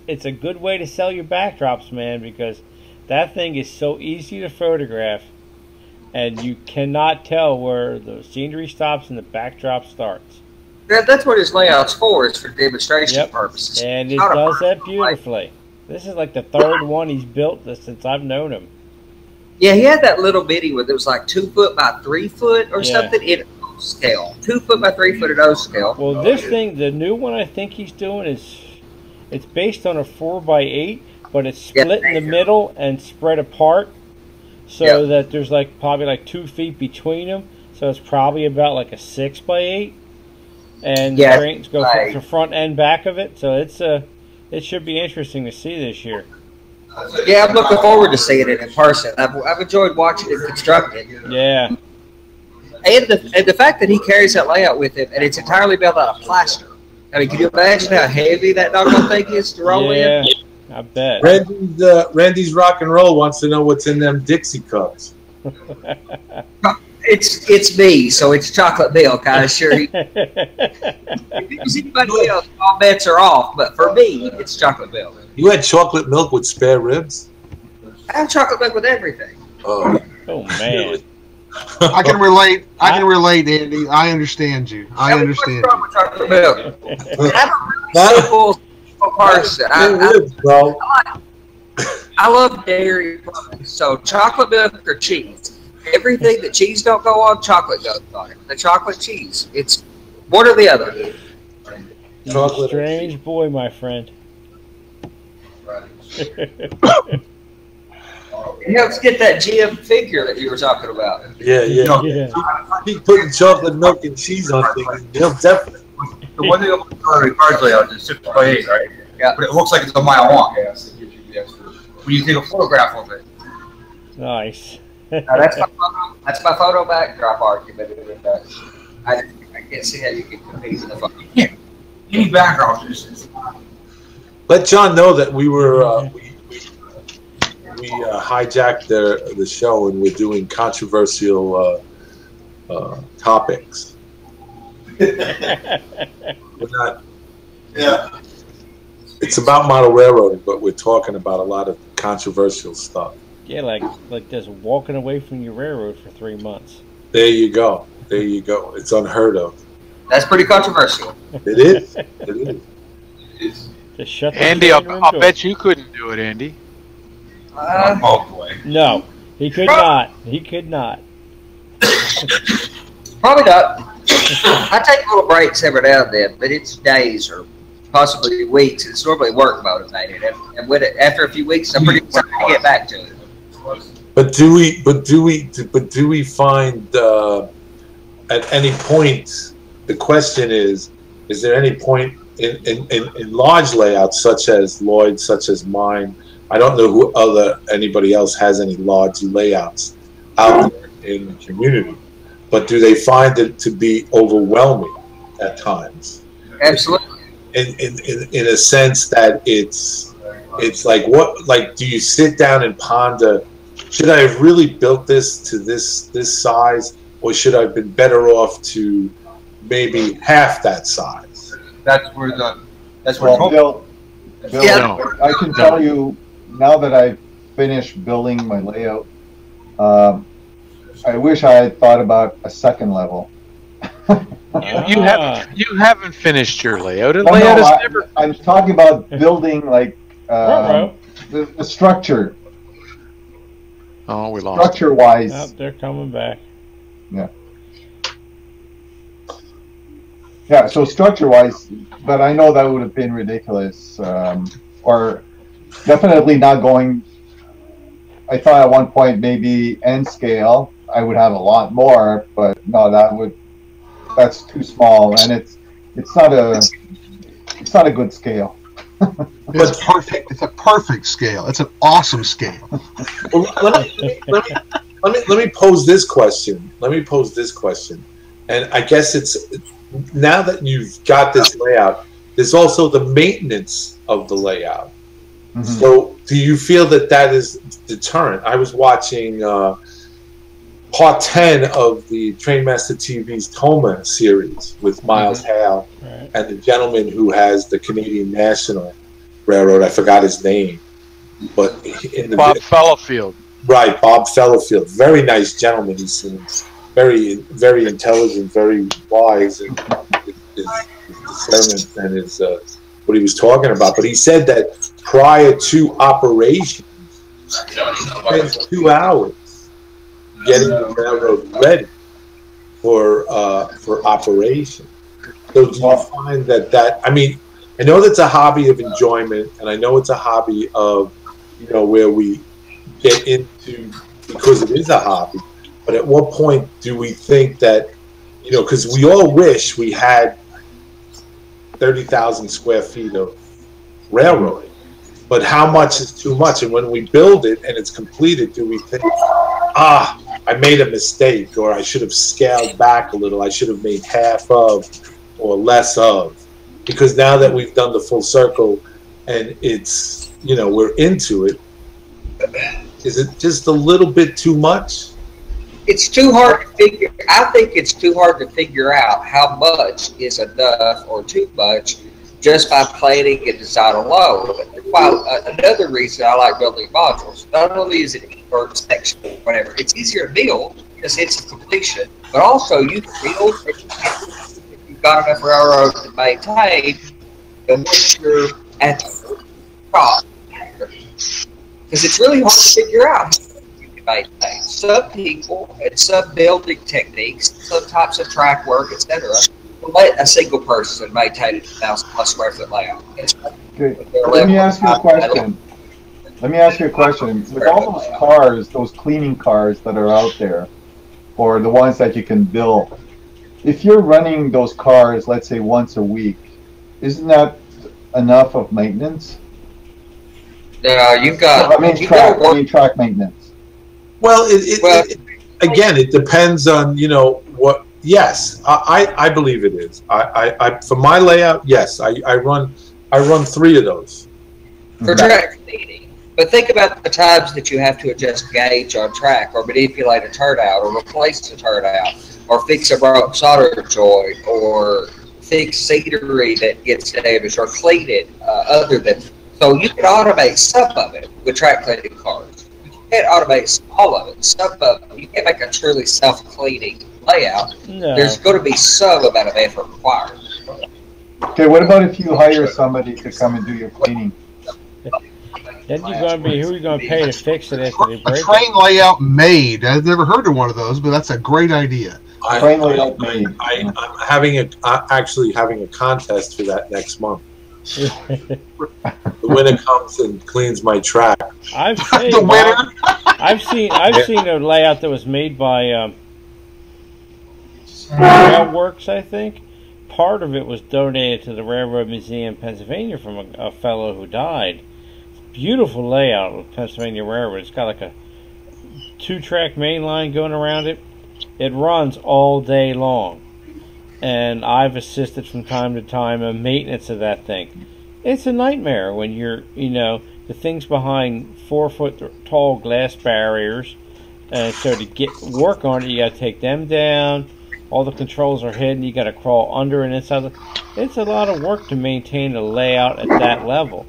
A: it's a good way to sell your backdrops, man, because that thing is so easy to photograph, and you cannot tell where the scenery stops and the backdrop starts.
I: Yeah, that's what his layout's for. It's for demonstration purposes.
A: And it does that beautifully. This is like the third one he's built since I've known him.
I: Yeah, he had that little bitty with it was like 2 foot by 3 foot or something in O scale. 2 foot by 3 foot at O scale.
A: Well, this thing, the new one I think he's doing it's based on a 4x8, but it's split in the middle and spread apart, so that there's probably like 2 feet between them. So it's probably about like a 6x8, and the cranes go from front and back of it. So it should be interesting to see this year.
I: Yeah, I'm looking forward to seeing it in person. I've enjoyed watching it constructed.
A: Yeah.
I: And the fact that he carries that layout with him, and it's entirely built out of plaster. I mean, can you imagine how heavy that doggone thing is to roll in?
A: I bet.
B: Randy's Rock and Roll wants to know what's in them Dixie cups.
I: It's me, so it's chocolate milk. I assure you. If it was anybody else, all bets are off. But for me, it's chocolate milk.
B: You had chocolate milk with spare ribs?
I: I have chocolate milk with everything.
B: Oh
A: man.
C: I can relate. I can relate, Andy. I understand you. I understand.
I: What's wrong with chocolate milk? I'm a simple person. I love dairy products. So chocolate milk or cheese. Everything that cheese don't go on, chocolate goes on it. The chocolate cheese. It's one or the other.
A: Chocolate. Strange boy, my friend.
I: It helps get that GM figure that you were talking about.
B: Yeah. Keep putting chocolate milk and cheese on things. He'll definitely.
H: The one thing on the card layout is 6x8, right? Yeah. But it looks like it's a mile long. Yes, it gives you the extra. When you take a photograph of it.
A: Nice.
I: Now that's my photo backdrop argument. I can't see how you can compete with the photo.
H: Yeah. Any background is.
B: Let John know that we were we hijacked the show and we're doing controversial topics. We're not.
F: Yeah.
B: It's about model railroading, but we're talking about a lot of controversial stuff.
A: Yeah, like just walking away from your railroad for 3 months.
B: There you go. There you go. It's unheard of.
I: That's pretty controversial.
B: It is. It is.
A: Just shut the
E: Andy, I'll bet you couldn't do it, Andy.
H: Oh boy.
A: No, he could not. He could not.
I: Probably not. I take little breaks every now and then, but it's days or possibly weeks. It's normally work motivated, and when after a few weeks, I'm pretty excited to get back to it.
B: But do we find at any point? The question is there any point in large layouts such as Lloyd's, such as mine? I don't know who anybody else has any large layouts out there in the community, but do they find it to be overwhelming at times?
I: Absolutely.
B: In a sense that it's like what, like, do you sit down and ponder, should I have really built this to this size, or should I have been better off to maybe half that size?
H: That's where
D: Bill, I can tell you now that I've finished building my layout, I wish I had thought about a second level.
E: You haven't finished your layout.
D: I'm talking about building like the structure.
E: Oh, we lost.
D: Structure-wise.
A: Oh, they're coming back.
D: Yeah. Yeah. So structure-wise, but I know that would have been ridiculous, or definitely not going. I thought at one point maybe N scale I would have a lot more, but no, that's too small, and it's not a good scale.
C: It's perfect. It's a perfect scale. It's an awesome scale.
B: Well, let me pose this question. And I guess it's, now that you've got this layout, there's also the maintenance of the layout. Mm-hmm. So do you feel that is deterrent? I was watching part 10 of the Trainmaster TV's Toma series with Miles Hale and the gentleman who has the Canadian National Railroad. I forgot his name, but
E: Bob Fellowfield.
B: Right, Bob Fellowfield. Very nice gentleman. He seems very, very intelligent, very wise in his discernment and his what he was talking about. But he said that prior to operation, he spent 2 hours getting the railroad ready for operation. So do you find that I mean, I know that's a hobby of enjoyment, and I know it's a hobby of, where we get into, because it is a hobby, but at what point do we think that, because we all wish we had 30,000 square feet of railroad, but how much is too much? And when we build it and it's completed, do we think, I made a mistake, or I should have scaled back a little, I should have made half of or less of? Because now that we've done the full circle and it's, we're into it, is it just a little bit too much?
I: It's too hard to figure. I think it's too hard to figure out how much is enough or too much just by planning and design alone. While another reason I like building modules, not only is it per section, whatever, it's easier to build because it's a completion, but also you can build if you've got enough railroad to maintain, and once you're at the top, because it's really hard to figure out how you can maintain. Some people and some building techniques, some types of track work, etc., will let a single person maintain a 1,000+ square foot layout.
D: Okay. Let me ask you a question. With all those cars, those cleaning cars that are out there, or the ones that you can build, if you're running those cars, let's say once a week, isn't that enough of maintenance?
I: You've got.
D: Track maintenance.
B: Well, again, it depends on what. Yes, I believe it is. I for my layout, yes, I run 3 of those
I: for track cleaning. But think about the times that you have to adjust gauge on track, or manipulate a turnout, or replace a turnout, or fix a broke solder joint, or fix scenery that gets damaged, or clean it. So you can automate some of it with track cleaning cars. You can't automate all of it. Some of it, you can't make a truly self-cleaning layout. No. There's going to be some amount of effort required.
D: Okay, what about if you hire somebody to come and do your cleaning?
A: Then who are you going to pay to fix it after they break it?
C: A train layout made. I've never heard of one of those, but that's a great idea.
D: train layout made.
B: I'm actually having a contest for that next month. The winner comes and cleans my track.
A: I've seen the winner. I've seen a layout that was made by Railworks, I think. Part of it was donated to the Railroad Museum in Pennsylvania from a fellow who died. Beautiful layout of Pennsylvania Railroad. It's got like a 2-track main line going around it. It runs all day long. And I've assisted from time to time in maintenance of that thing. It's a nightmare when you're, the thing's behind 4-foot tall glass barriers. And so to work on it, you got to take them down. All the controls are hidden. You got to crawl under and inside. It's a lot of work to maintain a layout at that level.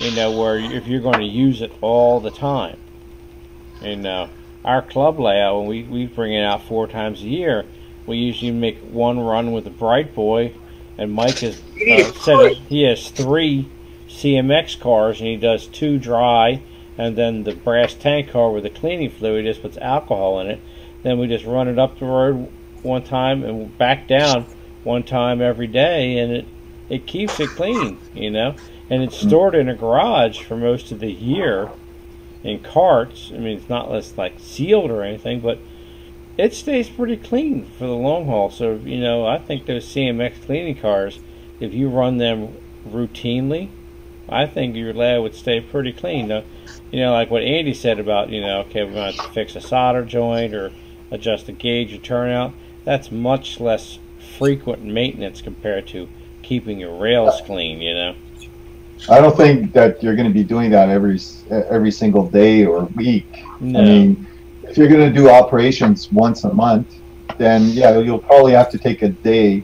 A: Where if you're going to use it all the time. Our club layout, when we bring it out 4 times a year, we usually make one run with the Bright Boy, and Mike has he has 3 CMX cars, and he does 2 dry, and then the brass tank car with the cleaning fluid just puts alcohol in it. Then we just run it up the road one time and back down one time every day, and it keeps it clean, and it's stored in a garage for most of the year in carts. I mean, it's not less like sealed or anything, but it stays pretty clean for the long haul. So, I think those CMX cleaning cars, if you run them routinely, I think your layout would stay pretty clean. Like what Andy said about, okay, we're going to have to fix a solder joint or adjust the gauge or turnout. That's much less frequent maintenance compared to keeping your rails clean,
D: I don't think that you're going to be doing that every single day or week. No. I mean, if you're going to do operations once a month, then yeah, you'll probably have to take a day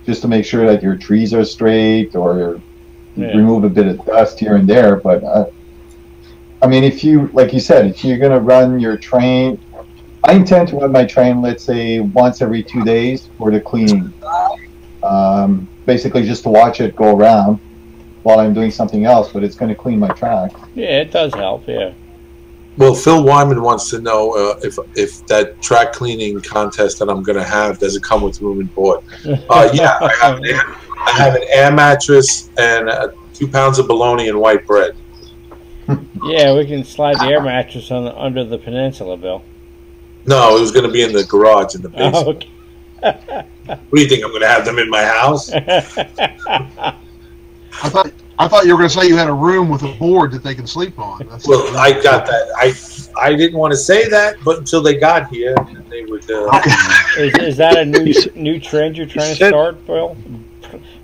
D: just to make sure that your trees are straight or remove a bit of dust here and there. But I mean, if you, like you said, if you're going to run your train, I intend to run my train, let's say, once every 2 days for the cleaning. Basically just to watch it go around while I'm doing something else, but it's going to clean my track.
A: Yeah, it does help, yeah.
B: Well, Phil Wyman wants to know if that track cleaning contest that I'm going to have, does it come with room and board? Yeah, I have an air mattress and 2 pounds of bologna and white bread.
A: Yeah, we can slide the air mattress under the peninsula, Bill.
B: No, it was going to be in the garage in the basement.
A: Oh, okay.
B: What do you think? I'm going to have them in my house?
C: I thought you were going to say you had a room with a board that they can sleep on.
B: Well, I got that. I didn't want to say that, but until they got here, and they would.
A: Is that a new trend you're trying to start, Bill?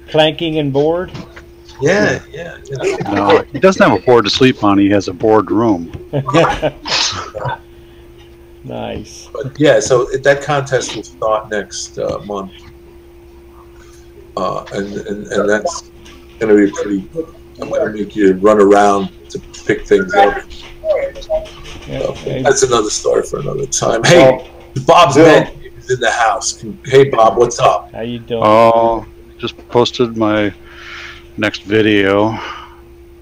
A: Planking and board?
B: Yeah.
J: No, he doesn't have a board to sleep on. He has a board room.
A: Nice.
B: But yeah, so that contest will start next month, and that's going to be pretty. I'm going to make you run around to pick things up. So that's another story for another time. Hey, Bob's man is in the house. Hey, Bob, what's up?
A: How you doing?
J: Oh, just posted my next video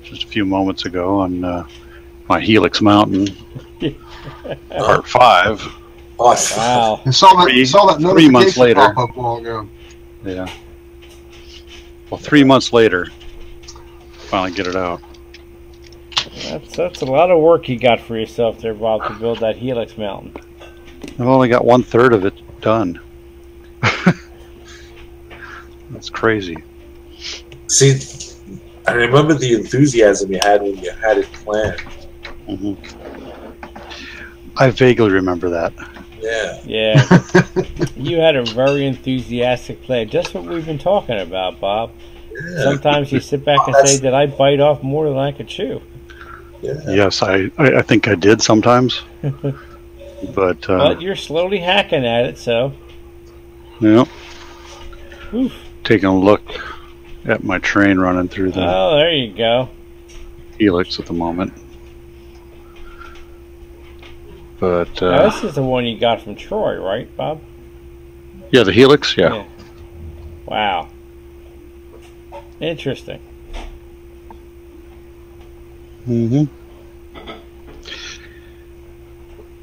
J: just a few moments ago on my Helix Mountain. Part 5.
B: Awesome.
A: Wow.
C: I saw that
J: 3 months later.
C: Pop up a while ago.
J: Yeah. Well, 3 months later, finally get it out.
A: That's a lot of work you got for yourself there, Bob, to build that Helix Mountain.
J: I've only got 1/3 of it done. That's crazy.
B: See, I remember the enthusiasm you had when you had it planned.
J: Mm-hmm. I vaguely remember that.
B: Yeah.
A: You had a very enthusiastic plan. Just what we've been talking about, Bob. Yeah. Sometimes you sit back and say, did I bite off more than I could chew?
B: Yeah.
J: Yes, I think I did sometimes. But
A: you're slowly hacking at it, so.
J: Yeah.
A: Oof.
J: Taking a look at my train running through the
A: there you go.
J: Helix at the moment. But
A: now this is the one you got from Troy, right, Bob?
J: Yeah, the Helix, yeah.
A: Wow. Interesting.
J: Mm-hmm.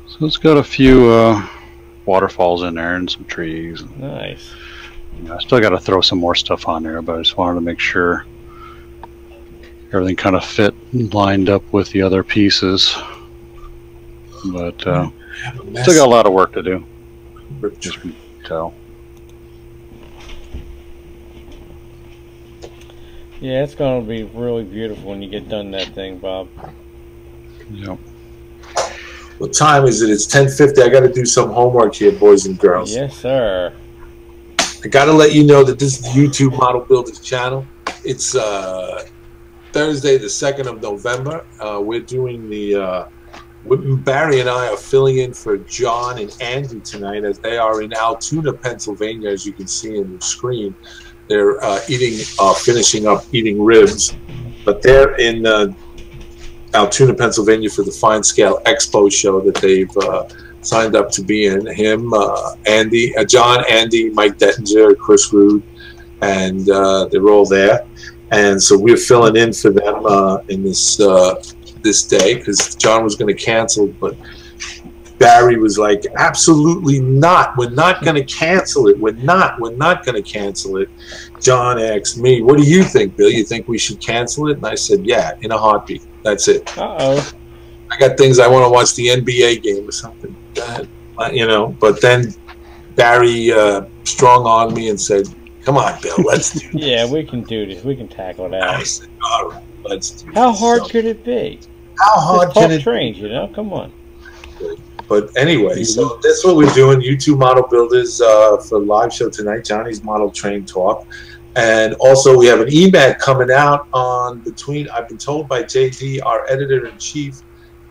J: So it's got a few waterfalls in there and some trees.
A: Nice.
J: I still got to throw some more stuff on there, but I just wanted to make sure everything kind of fit and lined up with the other pieces. But still got a lot of work to do. Just can tell.
A: Yeah, it's going to be really beautiful when you get done that thing, Bob.
J: Yep.
B: What time is it? It's 10:50. I got to do some homework here, boys and girls.
A: Yes, sir.
B: I got to let you know that this is the YouTube Model Builders channel. It's Thursday, the 2nd of November. We're doing the... Barry and I are filling in for John and Andy tonight as they are in Altoona, Pennsylvania, as you can see in the screen. They're finishing up eating ribs, but they're in Altoona, Pennsylvania for the Fine Scale Expo show that they've signed up to be in. Him, Andy, John, Andy, Mike Dettinger, Chris Rude, and they're all there. And so we're filling in for them in this day because John was going to cancel, but Barry was like, absolutely not. We're not going to cancel it. We're not going to cancel it. John asked me, what do you think, Bill? You think we should cancel it? And I said, yeah, in a heartbeat. That's it.
A: Uh-oh.
B: I got things I want to watch the NBA game or something. You know, but then Barry strong on me and said, come on, Bill, let's do this.
A: Yeah, we can do this. We can tackle that.
B: I said, all right, let's do
A: How
B: this.
A: hard could it be?
B: How hard can it
A: trains, you know? Come on.
B: But anyway, so that's what we're doing. YouTube Model Builders for live show tonight. Johnny's Model Train Talk. And also we have an email coming out on between, I've been told by JD, our editor-in-chief,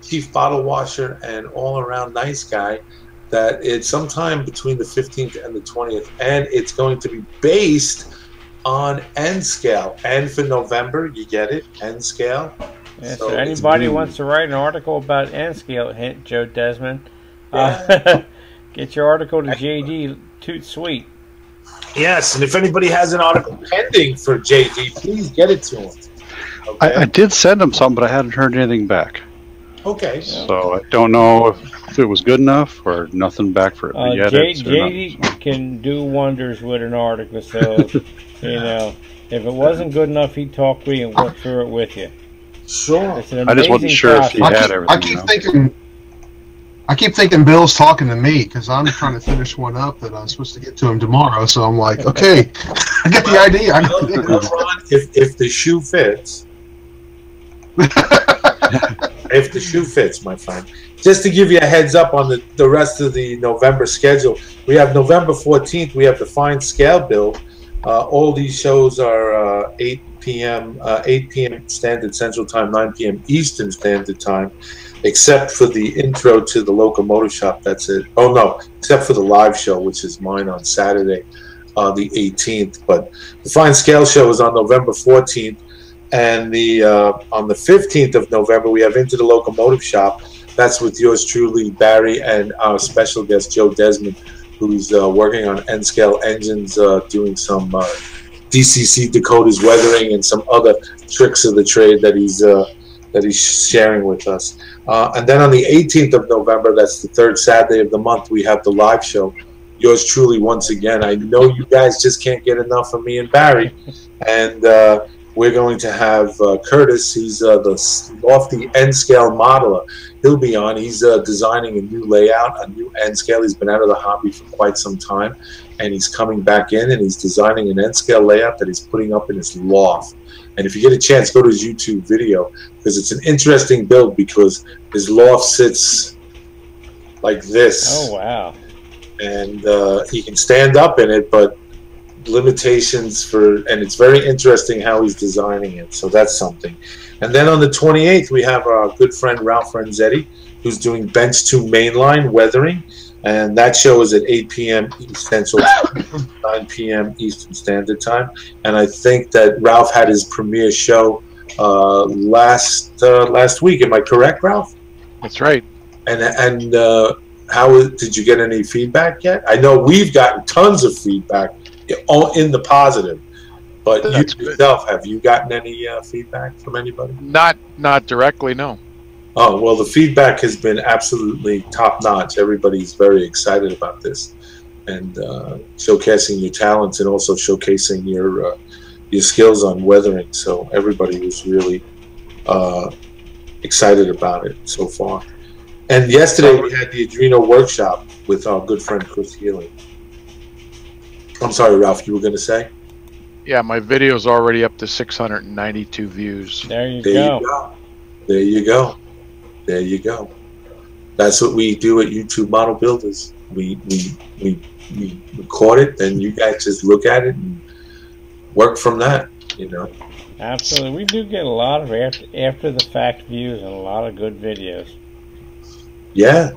B: chief bottle washer, and all-around nice guy, that it's sometime between the 15th and the 20th. And it's going to be based on N scale. N for November, you get it? N scale.
A: Yeah, so anybody wants to write an article about N-scale, hint Joe Desmond, get your article to JD, toot sweet.
B: Yes, and if anybody has an article pending for JD, please get it to him. Okay?
J: I did send him some, but I hadn't heard anything back.
B: Okay.
J: So I don't know if it was good enough or nothing back for it yet.
A: JD can do wonders with an article, so, you know, if it wasn't good enough, he'd talk to you and work through it with you.
B: Sure.
J: I just wasn't sure if he had everything.
C: I keep thinking Bill's talking to me because I'm trying to finish one up that I'm supposed to get to him tomorrow. So I'm like, okay, I get the idea.
B: If the shoe fits, if the shoe fits, my friend. Just to give you a heads up on the rest of the November schedule, we have November 14th. We have the Fine Scale Build. All these shows are 8 p.m. Standard Central Time, 9 p.m. Eastern Standard Time, except for the intro to the Locomotive Shop. That's it. Oh, no, except for the live show, which is mine on Saturday, the 18th. But the Fine Scale Show is on November 14th. And on the 15th of November, we have Into the Locomotive Shop. That's with yours truly, Barry, and our special guest, Joe Desmond, who's working on N-scale engines, doing some DCC decoders, weathering, and some other tricks of the trade that he's sharing with us. And then on the 18th of November, that's the third Saturday of the month, we have the live show. Yours truly, once again. I know you guys just can't get enough of me and Barry, and we're going to have Curtis. He's the lofty N-scale modeler. He'll be on. He's designing a new layout, a new N-scale. He's been out of the hobby for quite some time, and he's coming back in, and he's designing an N-scale layout that he's putting up in his loft. And if you get a chance, go to his YouTube video, because it's an interesting build, because his loft sits like this.
A: Oh, wow.
B: And he can stand up in it, but limitations and it's very interesting how he's designing it. So that's something. And then on the 28th, we have our good friend Ralph Renzetti, who's doing bench to mainline weathering. And that show is at 8 p.m. Central Time, 9 p.m. Eastern Standard Time. And I think that Ralph had his premiere show last week. Am I correct, Ralph?
E: That's right.
B: And did you get any feedback yet? I know we've gotten tons of feedback in the positive, but you yourself, have you gotten any feedback from anybody?
E: Not directly, no.
B: Oh, well, the feedback has been absolutely top-notch. Everybody's very excited about this, and showcasing your talents and also showcasing your skills on weathering. So everybody was really excited about it so far. And yesterday we had the Adreno workshop with our good friend Chris Healy. I'm sorry, Ralph, you were going to say?
E: Yeah, my video's already up to 692 views.
A: There you go.
B: There you go. There you go. That's what we do at YouTube Model Builders. We record it, and you guys just look at it and work from that, you know.
A: Absolutely. We do get a lot of after the fact views and a lot of good videos.
B: Yeah.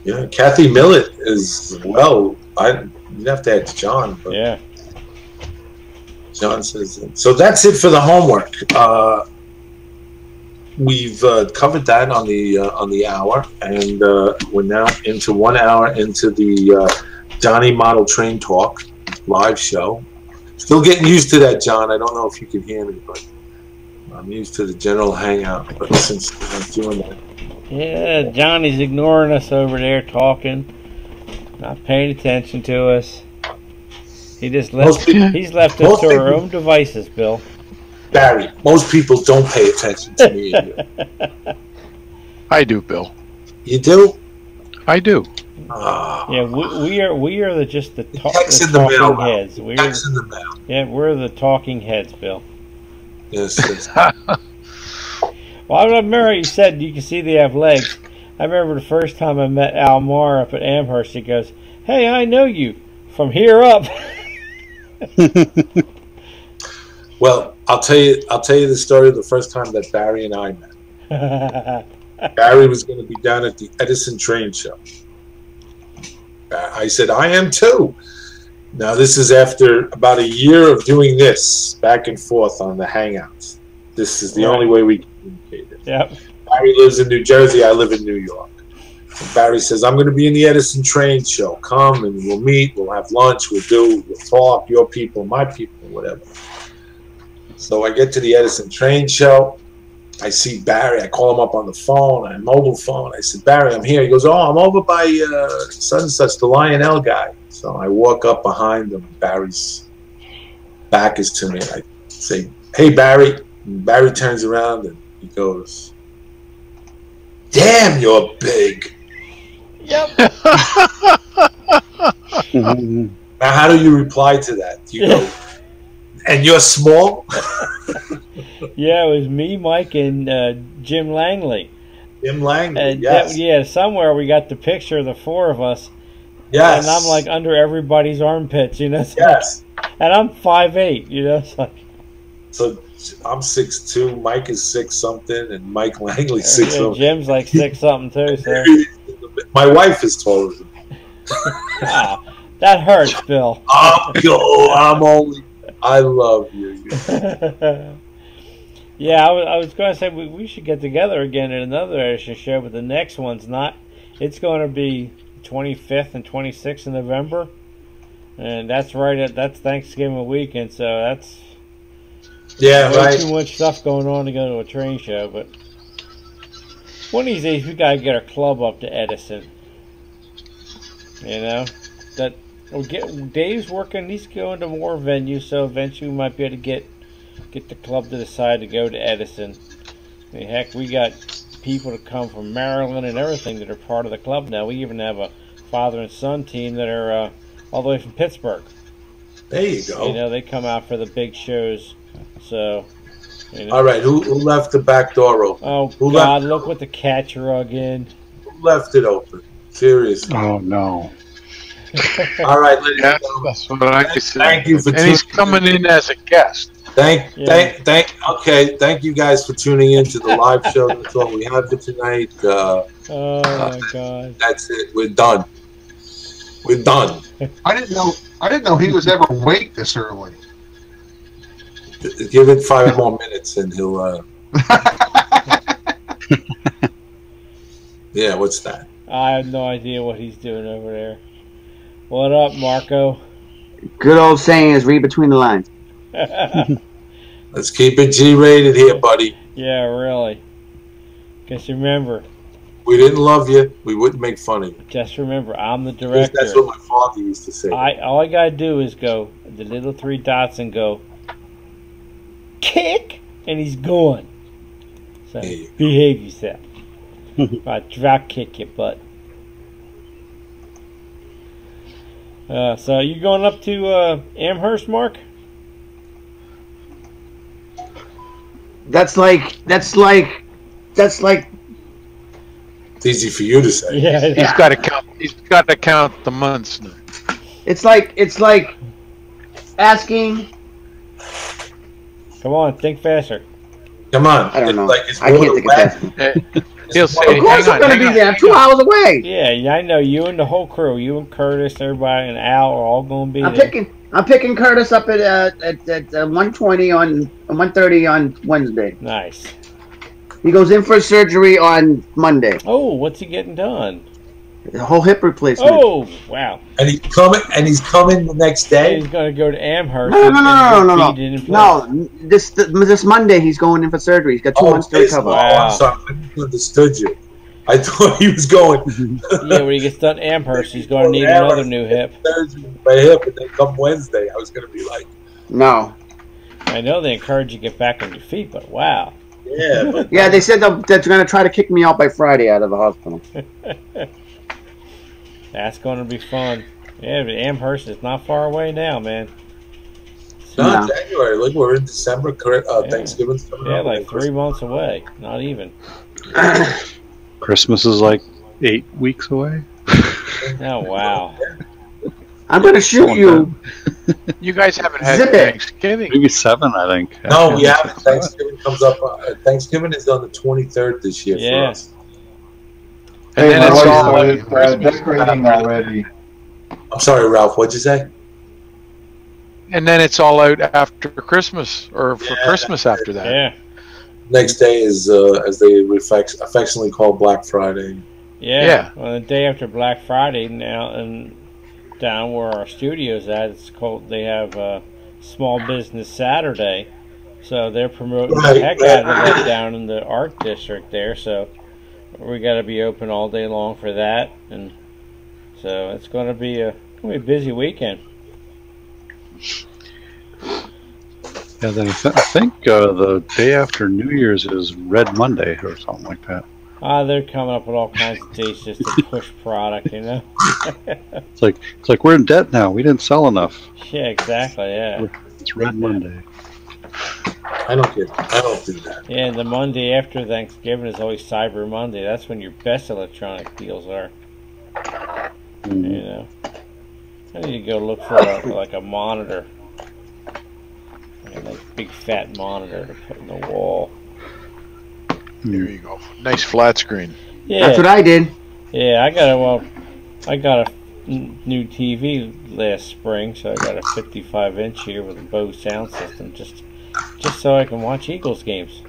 B: Yeah. Kathy Millett is, well, you'd have to ask John. But
A: yeah.
B: John says, so that's it for the homework. We've covered that on the hour, and we're now into 1 hour into the Johnny Model Train Talk live show. Still getting used to that, John. I don't know if you can hear me, but I'm used to the general hangout. But since I'm doing that,
A: yeah, Johnny's ignoring us over there, talking, not paying attention to us. He just left. He's left us to our own devices, Bill.
B: Barry, most people don't pay attention to me.
E: I do, Bill.
B: You do?
E: I do.
A: Yeah, we are the
B: talking
A: heads. Yeah, we're the talking heads, Bill.
B: Yes.
A: Well, I remember you said you can see they have legs. I remember the first time I met Al Marr up at Amherst. He goes, "Hey, I know you from here up."
B: Well, I'll tell you the story of the first time that Barry and I met. Barry was going to be down at the Edison train show. I said, I am too. Now, this is after about a year of doing this back and forth on the Hangouts. This is the only way we communicated.
A: Yep.
B: Barry lives in New Jersey. I live in New York. And Barry says, I'm going to be in the Edison train show. Come and we'll meet. We'll have lunch. We'll talk. Your people, my people, whatever. So I get to the Edison train show. I see Barry. I call him up on the phone, on mobile phone. I said, Barry, I'm here. He goes, oh, I'm over by such and such, the Lionel guy. So I walk up behind him. Barry's back is to me. I say, hey, Barry. And Barry turns around and he goes, damn, you're big.
A: Yep.
B: Now, how do you reply to that? You go, and you're small?
A: Yeah, it was me, Mike, and Jim Langley.
B: Jim Langley, yes.
A: Somewhere we got the picture of the four of us.
B: Yes.
A: And I'm like under everybody's armpits, you know?
B: Yes.
A: And I'm 5'8", you know? It's like...
B: So I'm 6'2", Mike is 6-something, and Mike Langley's 6'something.
A: Jim's like 6-something too, so.
B: My wife is taller than me.
A: Oh, that hurts, Bill.
B: I love you.
A: Yeah, I was going to say we should get together again at another Edison show, but the next one's not. It's going to be 25th and 26th of November, and that's that's Thanksgiving weekend, so that's way too much stuff going on to go to a train show. But one of these days we got to get our club up to Edison. You know that. Dave's working. He's going to more venues, so eventually we might be able to get the club to decide to go to Edison. I mean, heck, we got people to come from Maryland and everything that are part of the club now. We even have a father and son team that are all the way from Pittsburgh.
B: There you go.
A: You know, they come out for the big shows. So, you know. All
B: right, who left the back door open?
A: Oh, God, look with the catch rug in.
B: Who left it open? Seriously.
J: Oh, no.
B: All right, ladies and gentlemen.
E: That's what I said.
B: Thank you for
E: tuning in. And he's coming in as a guest.
B: Thank you guys for tuning in to the live show. That's all we have for tonight.
A: Oh my God.
B: That's it. We're done. We're done.
C: I didn't know he was ever awake this early.
B: Give it 5 more minutes and he'll Yeah, what's that?
A: I have no idea what he's doing over there. What up, Marco?
K: Good old saying is read between the lines.
B: Let's keep it G-rated here, buddy.
A: Yeah, really. Just remember.
B: We didn't love you. We wouldn't make fun of you.
A: Just remember, I'm the director.
B: That's what my father used to say.
A: All I gotta do is go the little 3 dots and go kick, and he's gone. So behave yourself. I drop kick your butt. So you going up to Amherst, Mark?
K: That's like.
B: It's easy for you to say.
A: Yeah,
E: he's got to count. He's got to count the months now.
K: It's like asking.
A: Come on, think faster.
B: Come on.
K: I don't know.
B: Like
K: I can't think of that.
E: He'll say,
K: of course I'm going to be there. I'm 2 hours away.
A: Yeah, I know. You and the whole crew, you and Curtis, everybody, and Al are all going to be there.
K: I'm picking Curtis up at 1:20 on 1:30 on Wednesday.
A: Nice.
K: He goes in for surgery on Monday.
A: Oh, what's he getting done?
K: The whole hip replacement.
A: Oh, wow.
B: And he's coming the next day.
A: He's going to go to Amherst.
K: No. This Monday he's going in for surgery. He's got 2 months to recover.
B: Wow. I'm sorry. I misunderstood you. I thought he was going.
A: Yeah, when he gets done Amherst, he's going to need another new hip.
B: My hip, and then come Wednesday, I was going to be like,
K: no.
A: I know they encourage you to get back on your feet, but wow.
B: Yeah. But
K: yeah, they said they're going to try to kick me out by Friday out of the hospital.
A: That's going to be fun. Yeah, but Amherst is not far away now, man.
B: Not January. Look, we're in December. Thanksgiving's coming up.
A: Yeah, like 3 months away. Not even.
J: Christmas is like 8 weeks away.
A: Oh, wow.
K: I'm going to shoot you.
E: You guys haven't had Thanksgiving.
J: Maybe 7, I think.
B: No, we haven't. Thanksgiving comes up. Thanksgiving is on the 23rd this year for us.
D: And then it's all decorating already.
B: I'm sorry, Ralph. What'd you say?
E: And then it's all out after Christmas, or for Christmas after that.
A: Yeah.
B: Next day is, as they affectionately call Black Friday.
A: Yeah. Well, the day after Black Friday now, and down where our studio's at, it's called. They have Small Business Saturday, so they're promoting the heck out of that down in the art district there. So we got to be open all day long for that, and so it's going to be a busy weekend.
J: Yeah, then I think the day after New Year's is Red Monday or something like that.
A: They're coming up with all kinds of dates just to push product, you know.
J: It's like we're in debt now. We didn't sell enough.
A: Yeah, exactly. Yeah.
J: It's Red Monday.
B: I don't do that.
A: Yeah, and the Monday after Thanksgiving is always Cyber Monday. That's when your best electronic deals are. You know, I need to go look for a monitor, like a big fat monitor to put in the wall.
E: There you go. Nice flat screen.
A: Yeah,
K: that's what I did.
A: Yeah, I got a new TV last spring, so I got a 55-inch here with a Bose sound system, just so I can watch Eagles games.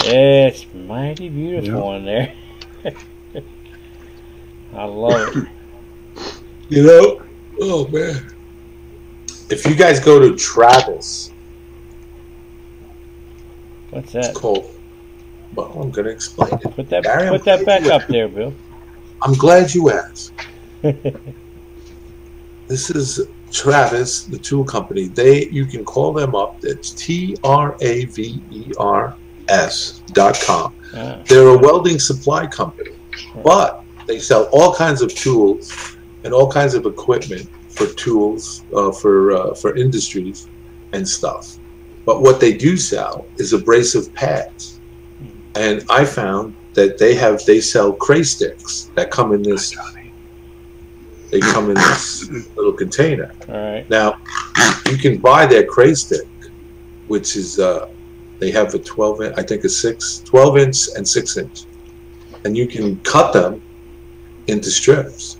A: It's mighty beautiful in there. I love it.
B: You know, oh man, if you guys go to Travis,
A: what's that?
B: It's called. Well, I'm going to explain it.
A: Put that back up there, Bill.
B: I'm glad you asked. This is Travis, the tool company. You can call them up. It's TRAVERS.com. They're a welding supply company, but they sell all kinds of tools and all kinds of equipment for tools for industries and stuff. But what they do sell is abrasive pads, and I found that they sell cray sticks that come in this. They come in this little container.
A: All right.
B: Now, you can buy their cray stick, which is they have a 12-inch, I think a 12-inch and 6-inch, and you can cut them into strips,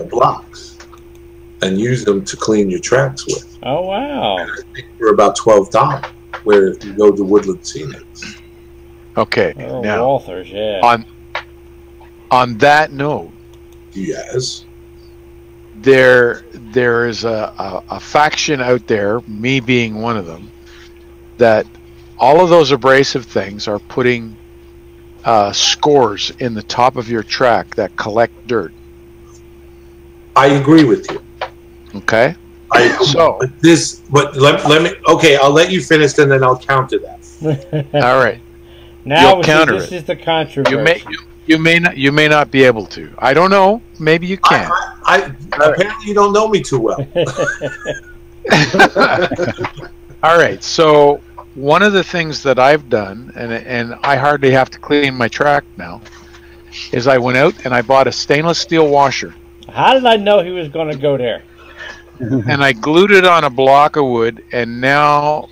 B: blocks, and use them to clean your tracks with.
A: Oh wow!
B: And I think for about $12, where if you go to Woodland Scenics.
E: Okay, now
A: Walthers, yeah.
E: On that note,
B: yes,
E: there is a faction out there, me being one of them, that all of those abrasive things are putting scores in the top of your track that collect dirt.
B: I agree with you.
E: Okay.
B: But let me. Okay, I'll let you finish, and then I'll counter that.
E: All right.
A: Now
E: you'll counter
A: this is the controversy.
E: You may not be able to. I don't know. Maybe you can.
B: Apparently you don't know me too well.
E: All right. So one of the things that I've done, and I hardly have to clean my track now, is I went out and I bought a stainless steel washer.
A: How did I know he was going to go there?
E: And I glued it on a block of wood, and now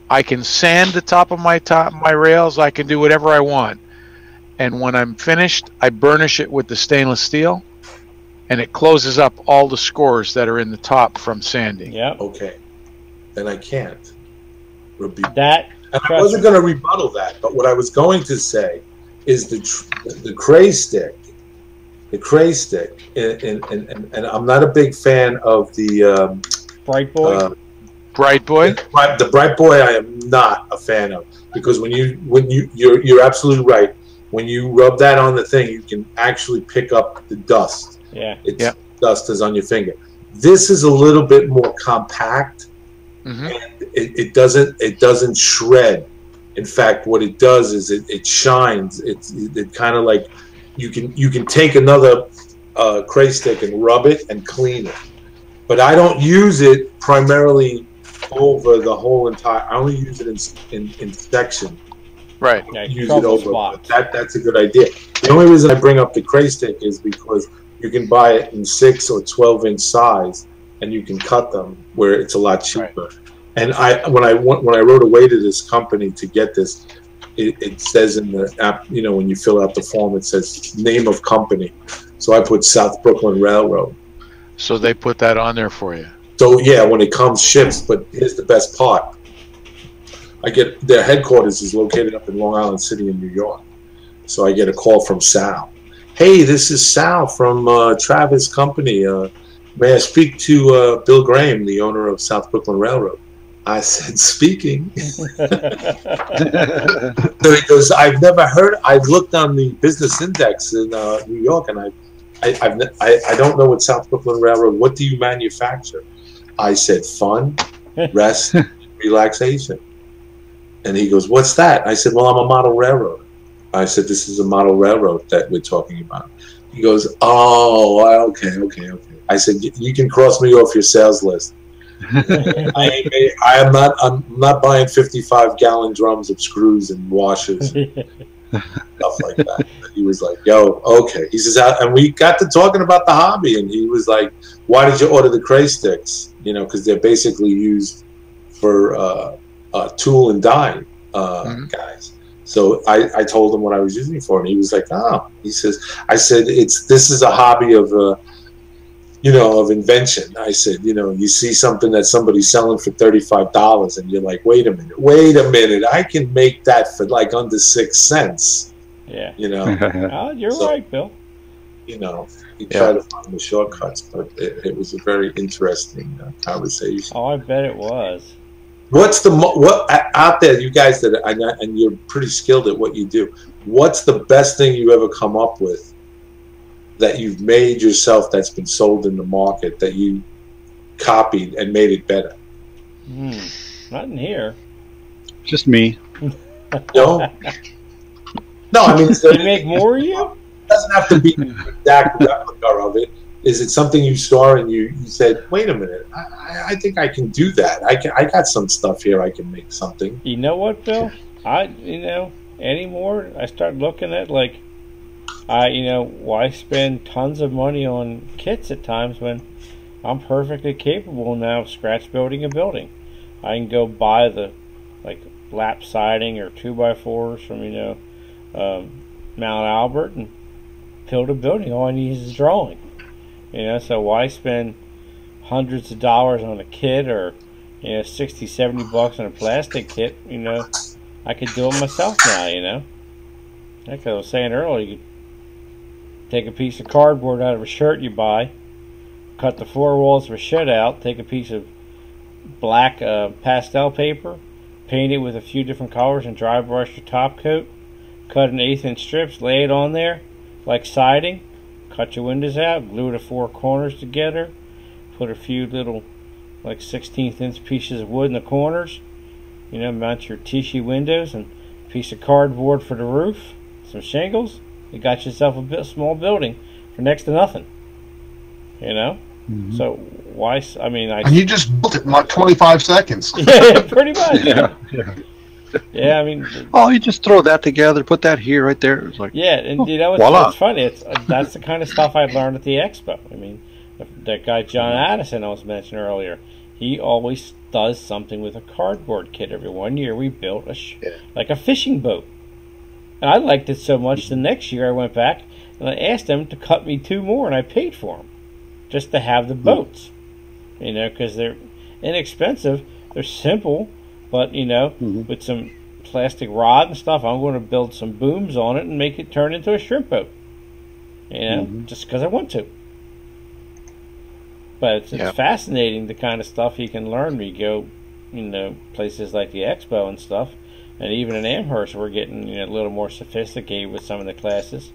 E: I can sand the top of my rails. I can do whatever I want. And when I'm finished, I burnish it with the stainless steel, and it closes up all the scores that are in the top from sanding.
A: Yeah.
B: Okay. Then I can't.
A: That.
B: And I wasn't going to rebuttal that, but what I was going to say is the cray stick. The cray stick, and I'm not a big fan of the
A: Bright Boy.
E: Bright Boy.
B: The Bright Boy, I am not a fan of, because you're absolutely right. When you rub that on the thing, you can actually pick up the dust.
A: Yeah.
B: Dust is on your finger. This is a little bit more compact, and it doesn't shred. In fact, what it does is it shines. It kind of like you can take another cray stick and rub it and clean it. But I don't use it primarily over the whole entire. I only use it in section.
E: Right.
A: Yeah,
B: use it over. That's a good idea. The only reason I bring up the cray stick is because you can buy it in 6 or 12-inch size, and you can cut them where it's a lot cheaper. Right. And when I wrote away to this company to get this, it says in the app, when you fill out the form, it says name of company. So I put South Brooklyn Railroad.
E: So they put that on there for you.
B: So yeah, when it comes, ships. But here's the best part. Their headquarters is located up in Long Island City in New York. So I get a call from Sal. Hey, this is Sal from Travis Company. May I speak to Bill Graham, the owner of South Brooklyn Railroad? I said, speaking. So he goes, I've never heard. I've looked on the business index in New York, and I don't know what South Brooklyn Railroad. What do you manufacture? I said, fun, rest, relaxation. And he goes, what's that? I said, well, I'm a model railroad. I said, this is a model railroad that we're talking about. He goes, oh, okay. I said, you can cross me off your sales list. I'm not buying 55-gallon drums of screws and washers, stuff like that. He was like, yo, okay. He says, and we got to talking about the hobby, and he was like, why did you order the cray sticks? Because they're basically used for tool and die guys. So I told him what I was using it for, and he was like, oh. He says, I said, this is a hobby of of invention. I said, you see something that somebody's selling for $35, and you're like, wait a minute, I can make that for like under 6 cents.
A: Yeah.
B: Oh,
A: you're right, Bill.
B: You try to find the shortcuts, but it was a very interesting conversation.
A: Oh, I bet it was.
B: What's what out there, you guys and you're pretty skilled at what you do. What's the best thing you ever come up with that you've made yourself that's been sold in the market that you copied and made it better?
A: Not in here.
J: Just me.
B: No, I mean,
A: you make more of you?
B: It doesn't have to be an exact replica of it. Is it something you saw and you said, wait a minute, I think I can do that. I got some stuff here, I can make something.
A: You know what, Bill? Anymore, I start looking at why spend tons of money on kits at times when I'm perfectly capable now of scratch building a building. I can go buy the lap siding or 2x4s from Mount Albert and build a building. All I need is a drawing. So why spend hundreds of dollars on a kit or $60-70 on a plastic kit? I could do it myself now. Like I was saying earlier, you could take a piece of cardboard out of a shirt you buy, cut the 4 walls of a shed out, take a piece of black pastel paper, paint it with a few different colors and dry brush your top coat. Cut an 1/8 inch strips, lay it on there like siding. Cut your windows out, glue the 4 corners together. Put a few little like 1/16 inch pieces of wood in the corners. You know, mount your Tichy windows and a piece of cardboard for the roof. Some shingles. You got yourself a small building for next to nothing. You know? Mm-hmm. So why? I mean,
C: and you just built it in like 25 seconds.
A: Yeah, pretty much. Yeah, I mean.
J: Oh, you just throw that together, put that here, right there. It's like,
A: yeah, and you know, it's funny. That's the kind of stuff I learned at the expo. I mean, that guy John Addison I was mentioning earlier, he always does something with a cardboard kit. Every 1 year we built like a fishing boat. And I liked it so much the next year I went back and I asked them to cut me 2 more and I paid for them just to have the boats. You know, because they're inexpensive, they're simple, but you know, with some plastic rod and stuff, I'm going to build some booms on it and make it turn into a shrimp boat. You know, just because I want to. But it's fascinating the kind of stuff you can learn when you go, you know, places like the expo and stuff. And even in Amherst, we're getting a little more sophisticated with some of the classes.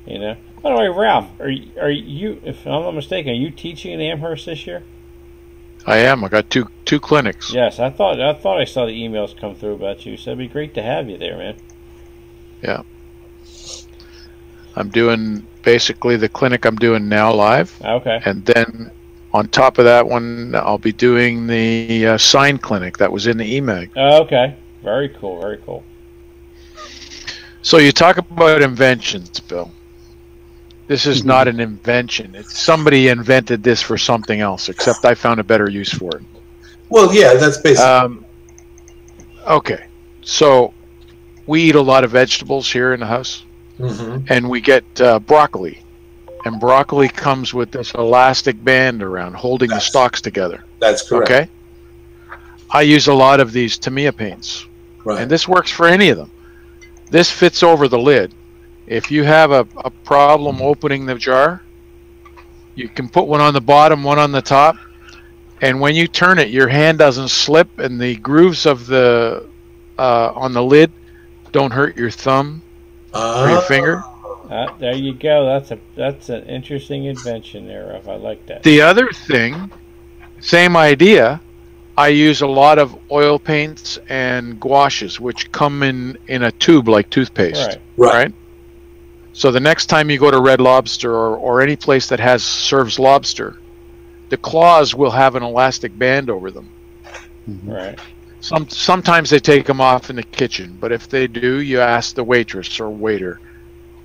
A: You know. By the way, Ralph, are you? If I'm not mistaken, are you teaching in Amherst this year?
E: I am. I got two clinics.
A: Yes, I thought I saw the emails come through about you. So it'd be great to have you there, man.
E: Yeah. I'm doing basically the clinic I'm doing now live.
A: Okay.
E: And then on top of that one, I'll be doing the sign clinic that was in the EMAG.
A: Oh, okay. Very cool. Very cool.
E: So you talk about inventions, Bill. This is not an invention. It's somebody invented this for something else, except I found a better use for it.
B: Well, yeah, that's basically.
E: Okay. So we eat a lot of vegetables here in the house, and we get broccoli. And broccoli comes with this elastic band around holding the stalks together.
B: That's correct.
E: Okay? I use a lot of these Tamiya paints.
B: Right.
E: And this works for any of them. This fits over the lid. If you have a problem opening the jar, you can put one on the bottom, one on the top, and when you turn it, your hand doesn't slip, and the grooves of the on the lid don't hurt your thumb or your finger.
A: There you go. That's an interesting invention there, Ralph. I like that.
E: The other thing, same idea. I use a lot of oil paints and gouaches, which come in a tube like toothpaste. Right. So the next time you go to Red Lobster or any place that serves lobster, the claws will have an elastic band over them.
A: Right.
E: Sometimes they take them off in the kitchen, but if they do, you ask the waitress or waiter,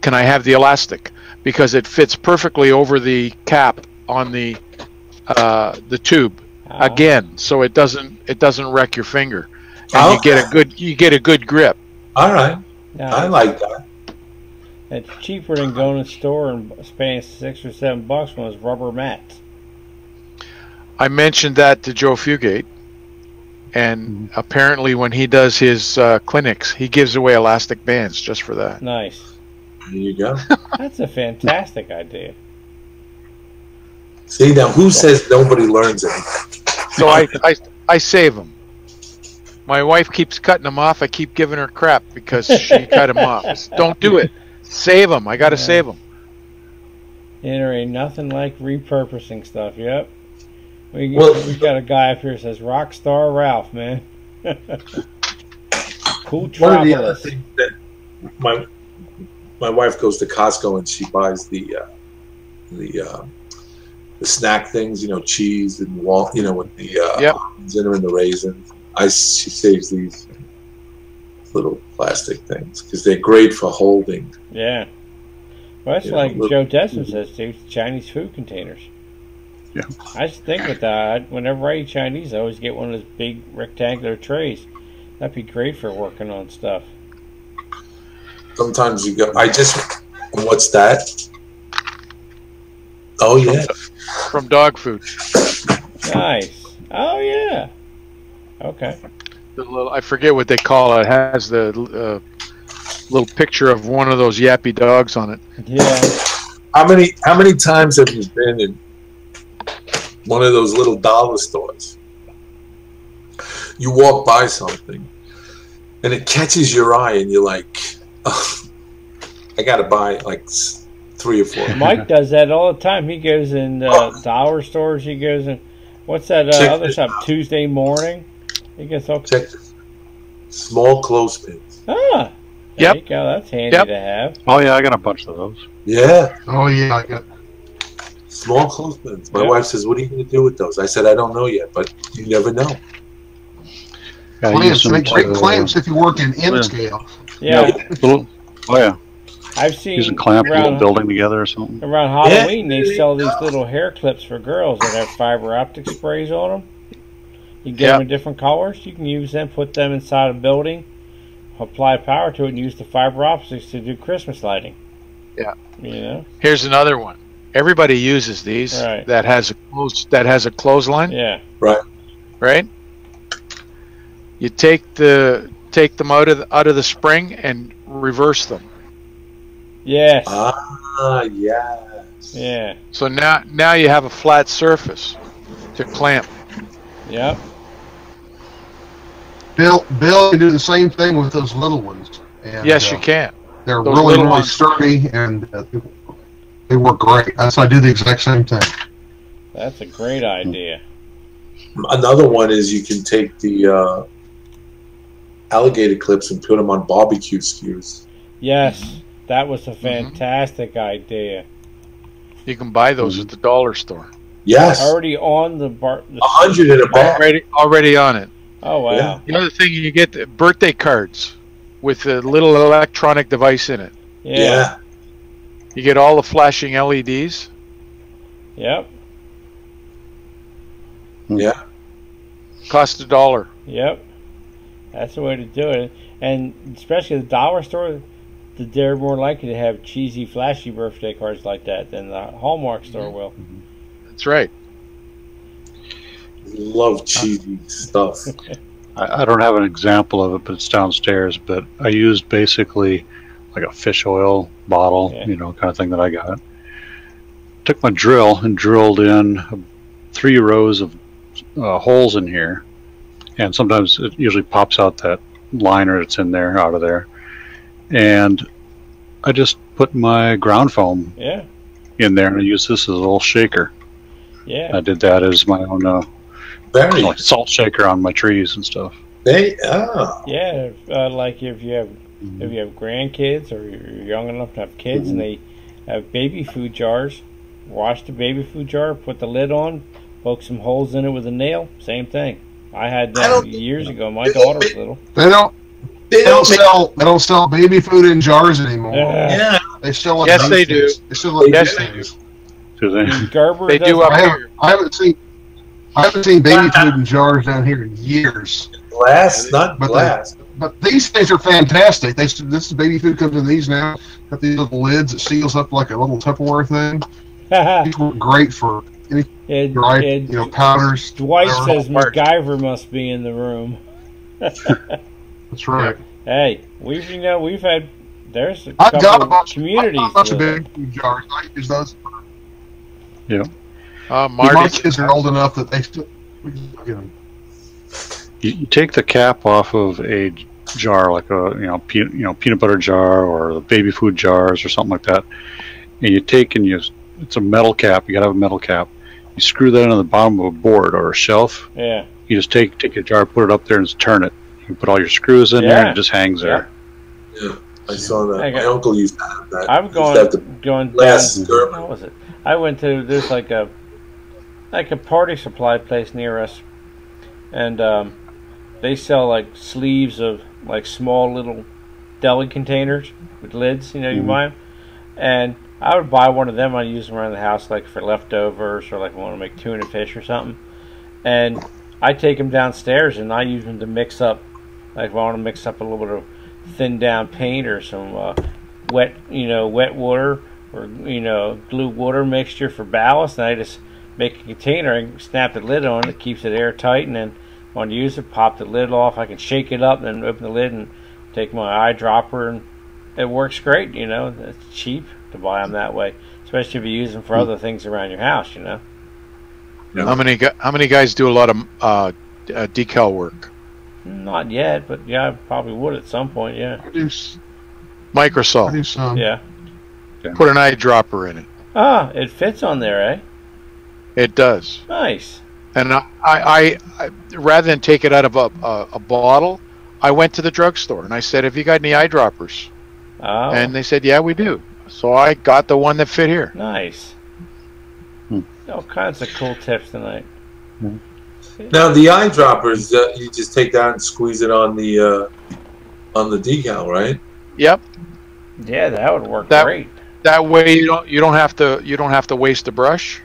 E: "Can I have the elastic?" Because it fits perfectly over the cap on the tube. Again, so it doesn't wreck your finger, and you get a good grip.
B: All right, I like that.
A: It's cheaper than going to the store and spending $6 or $7 on those rubber mats.
E: I mentioned that to Joe Fugate, and apparently when he does his clinics, he gives away elastic bands just for that.
A: Nice.
B: There you go.
A: That's a fantastic idea.
B: See, now who says nobody learns anything?
E: So I save them. My wife keeps cutting them off. I keep giving her crap because she cut them off. Don't do it. Save them. I got to save them.
A: There ain't nothing like repurposing stuff. Yep. We got a guy up here that says Rockstar Ralph, man. Cool travelers.
B: One of the other things that my wife goes to Costco and she buys the snack things, cheese and with the almonds in them and the raisins. She saves these little plastic things because they're great for holding.
A: Yeah. Well, that's like Joe Desmond says, too, Chinese food containers.
J: Yeah.
A: I just think with that, whenever I eat Chinese, I always get one of those big rectangular trays. That'd be great for working on stuff.
B: Sometimes you go, what's that? Oh, yeah.
E: From dog food.
A: Nice. Oh, yeah. Okay.
E: I forget what they call it. It has the little picture of one of those yappy dogs on it.
A: Yeah.
B: How many times have you been in one of those little dollar stores? You walk by something and it catches your eye, and you're like, oh, I got to buy like 3 or 4.
A: Mike does that all the time. He goes in dollar stores. He goes in, what's that other shop? Tuesday Morning. He gets all.
B: Check this. Small clothespins.
A: Ah, there you go. That's handy to have.
J: Oh yeah, I got a bunch of those.
B: Yeah.
C: Oh yeah, I got
B: small clothespins. My wife says, "What are you going to do with those?" I said, "I don't know yet, but you never know."
C: Clamps make great clamps if you work in M scale.
A: Yeah.
J: Oh yeah.
A: I've seen
J: using clamp little building together or something.
A: Around Halloween, they sell these little hair clips for girls that have fiber optic sprays on them. You get them in different colors. You can use them, put them inside a building, apply power to it, and use the fiber optics to do Christmas lighting.
E: Yeah.
A: You know.
E: Here's another one. Everybody uses these.
A: Right.
E: That has a clothesline.
A: Yeah.
B: Right.
E: Right. You take them out of the spring and reverse them.
A: Yes.
B: Ah, yes.
A: Yeah.
E: So now you have a flat surface to clamp.
A: Yep.
C: Bill can do the same thing with those little ones. And,
E: yes, you can.
C: They're
E: those
C: really sturdy, and they work great. So I do the exact same thing.
A: That's a great idea.
B: Another one is you can take the alligator clips and put them on barbecue skewers.
A: Yes, that was a fantastic idea.
E: You can buy those at the dollar store.
B: Yes.
A: Already on the bar.
B: 100 in a bag.
E: Already on it.
A: Oh wow.
E: Yeah. The other thing, you get the birthday cards with a little electronic device in it.
A: Yeah.
E: You get all the flashing LEDs.
A: Yep.
B: Yeah.
E: Cost $1.
A: Yep. That's the way to do it. And especially the dollar store, they're more likely to have cheesy, flashy birthday cards like that than the Hallmark store will.
E: That's right.
B: Love cheesy stuff.
J: I don't have an example of it, but it's downstairs. But I used basically like a fish oil bottle, kind of thing that I got. Took my drill and drilled in 3 rows of holes in here, and sometimes it usually pops out that liner that's in there out of there. And I just put my ground foam in there, and I used this as a little shaker.
A: Yeah.
J: I did that as my own like salt shaker on my trees and stuff.
A: Yeah, like if you have grandkids or you're young enough to have kids and they have baby food jars, wash the baby food jar, put the lid on, poke some holes in it with a nail. Same thing. I had that years ago. My daughter was little.
C: They don't sell baby food in jars anymore.
F: Yeah.
C: They still
E: yes, they do.
C: They still
E: yes, they do.
J: Do they?
A: Gerber
E: they do up here.
C: I haven't seen baby food in jars down here in years.
B: Glass, not glass.
C: But these things are fantastic. This baby food comes in these now. Got these little lids that seals up like a little Tupperware thing. These work great for any dried, powders.
A: Dwight says MacGyver must be in the room.
C: That's right.
A: Hey, we've had there's a
C: I've got a
A: couple
C: bunch,
A: communities.
C: I've got a bunch of baby food jars. I use those.
J: Yeah.
C: My kids are old enough that they still.
J: You take the cap off of a jar, like a peanut butter jar or the baby food jars or something like that, and you take and it's a metal cap. You gotta have a metal cap. You screw that into the bottom of a board or a shelf.
A: Yeah.
J: You just take a jar, put it up there, and just turn it. You put all your screws in there, and it just hangs there.
B: Yeah, I saw that. My uncle used to have that.
A: I'm going down. What was it? I went to there's like a party supply place near us, and they sell like sleeves of like small little deli containers with lids. You buy them, and I would buy one of them. I use them around the house like for leftovers or like I want to make tuna fish or something, and I take them downstairs and I use them to mix up. Like if I want to mix up a little bit of thin down paint or some wet water or glue water mixture for ballast, and I just make a container and snap the lid on it, keeps it airtight, and then when I use it, pop the lid off. I can shake it up and then open the lid and take my eyedropper, and it works great. It's cheap to buy them that way, especially if you use them for other things around your house.
E: How many guys do a lot of decal work?
A: Not yet, but yeah, I probably would at some point. Yeah.
E: Microsoft.
A: Yeah.
E: Put an eyedropper in it.
A: Ah, it fits on there, eh?
E: It does.
A: Nice.
E: And I rather than take it out of a bottle, I went to the drugstore and I said, "Have you got any eyedroppers?"
A: Oh.
E: And they said, "Yeah, we do." So I got the one that fit here.
A: Nice. All kinds of cool tips tonight.
B: Now the eyedroppers, you just take that and squeeze it on the decal, right?
E: Yep.
A: Yeah, that would work great.
E: That way you don't have to waste the brush.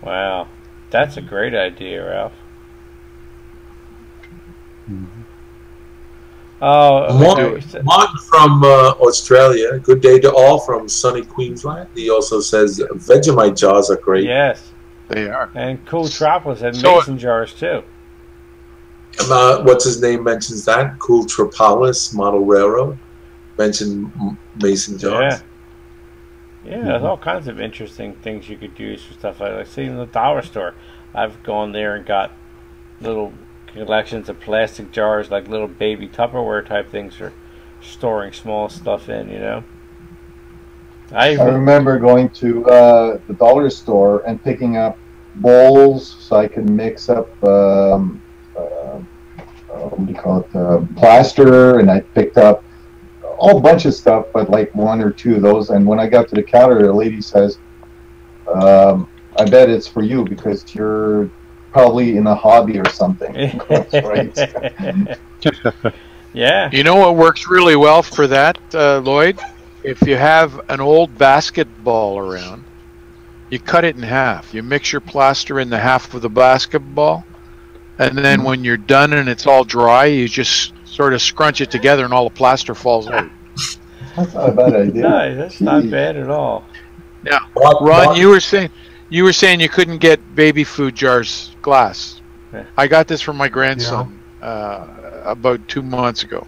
A: Wow, that's a great idea, Ralph. Oh,
B: Martin from Australia. Good day to all from sunny Queensland. He also says Vegemite jars are great.
A: Yes,
E: they are.
A: And Cool Tropolis had mason jars too.
B: What's his name mentions that? Cool Tropolis Model Railroad mentioned mason jars.
A: Yeah, there's all kinds of interesting things you could use for stuff like that. See, in the dollar store, I've gone there and got little collections of plastic jars, like little baby Tupperware type things for storing small stuff in, you know.
D: I remember going to the dollar store and picking up bowls so I could mix up what do you call it, plaster, and I picked up a whole bunch of stuff, but like one or two of those. And when I got to the counter, the lady says, I bet it's for you because you're probably in a hobby or something. That's right.
A: Yeah.
E: You know what works really well for that, Lloyd? If you have an old basketball around, you cut it in half. You mix your plaster in the half of the basketball, and then when you're done and it's all dry, you just sort of scrunch it together and all the plaster falls out.
D: That's not a bad idea.
A: No, that's not bad at all.
E: Yeah. Ron, you were saying you couldn't get baby food jars glass.
A: Yeah.
E: I got this from my grandson about 2 months ago.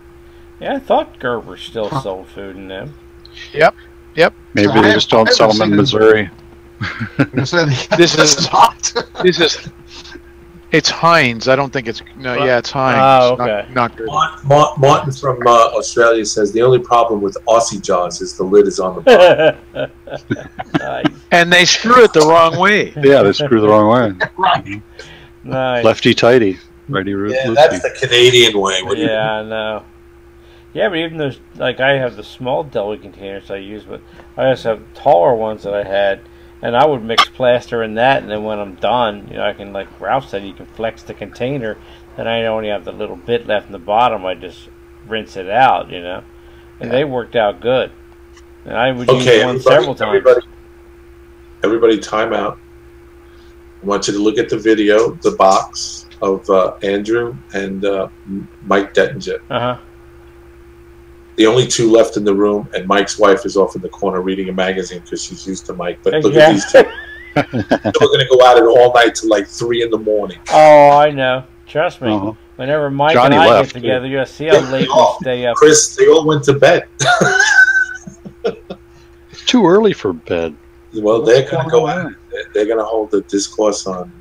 A: Yeah, I thought Gerber still sold food in them.
E: Yep.
J: Maybe they just don't sell them in Missouri.
E: It's Heinz. I don't think it's it's Heinz.
A: Oh, okay.
E: Not good.
B: Martin from Australia says the only problem with Aussie jars is the lid is on the bottom.
A: Nice.
E: And they screw it the wrong way.
J: Yeah, they screw the wrong way.
D: Right.
A: Nice.
J: Lefty tighty, righty loosey.
B: Yeah, that's the Canadian way.
A: Yeah, I know. Yeah, but even those, like I have the small deli containers I use, but I also have taller ones that I had, and I would mix plaster in that, and then when I'm done, you know, I can, like Ralph said, you can flex the container, and I only have the little bit left in the bottom. I just rinse it out, you know, and they worked out good. And I would use one several times.
B: Everybody, time out. I want you to look at the video, the box of Andrew and Mike Dettinger.
A: Uh-huh.
B: The only two left in the room, and Mike's wife is off in the corner reading a magazine because she's used to Mike. But look at these two. We're going to go at it all night till like 3 in the morning.
A: Oh, I know. Trust me. Whenever Mike and I get together, you'll see how late we stay up.
B: Chris, they all went to bed.
J: It's too early for bed.
B: Well, they're going to go out. They're going to hold the discourse on.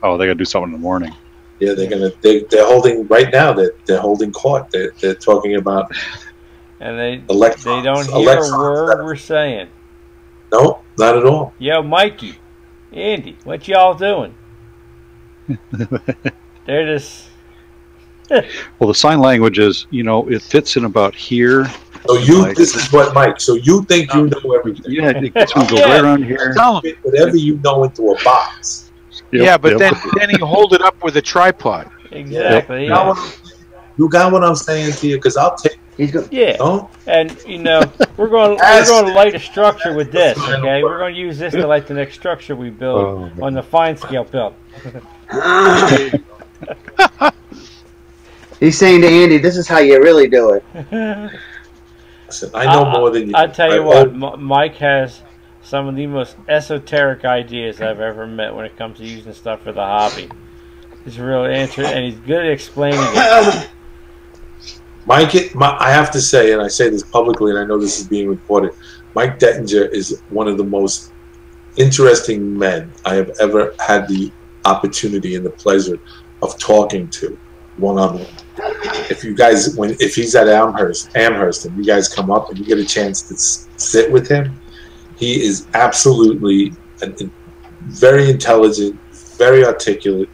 J: Oh, they got to do something in the morning.
B: Yeah, they're holding right now. They're holding court. They're talking about.
A: And they don't hear a word we're saying.
B: No, not at all.
A: Yo, Mikey, Andy, what y'all doing? They're just.
J: Well, the sign language is, you know, it fits in about here.
B: So this is what Mike. So you think you know everything?
J: Yeah, it's going to go right around here.
B: Fit whatever you know into a box.
E: Yeah, but then you hold it up with a tripod.
A: Exactly.
B: You got what I'm saying to you? Because I'll take.
A: Yeah,
B: no?
A: And you know we're going to light a structure with this. Okay, we're going to use this to light the next structure we build on the fine scale build.
K: He's saying to Andy, "This is how you really do it."
B: Listen, I know more than you.
A: I tell you what, Mike has some of the most esoteric ideas I've ever met when it comes to using stuff for the hobby. He's real interesting, and he's good at explaining it.
B: Mike, I have to say, and I say this publicly, and I know this is being recorded, Mike Dettinger is one of the most interesting men I have ever had the opportunity and the pleasure of talking to. one-on-one. If you guys, if he's at Amherst, and you guys come up and you get a chance to sit with him, he is absolutely very intelligent, very articulate,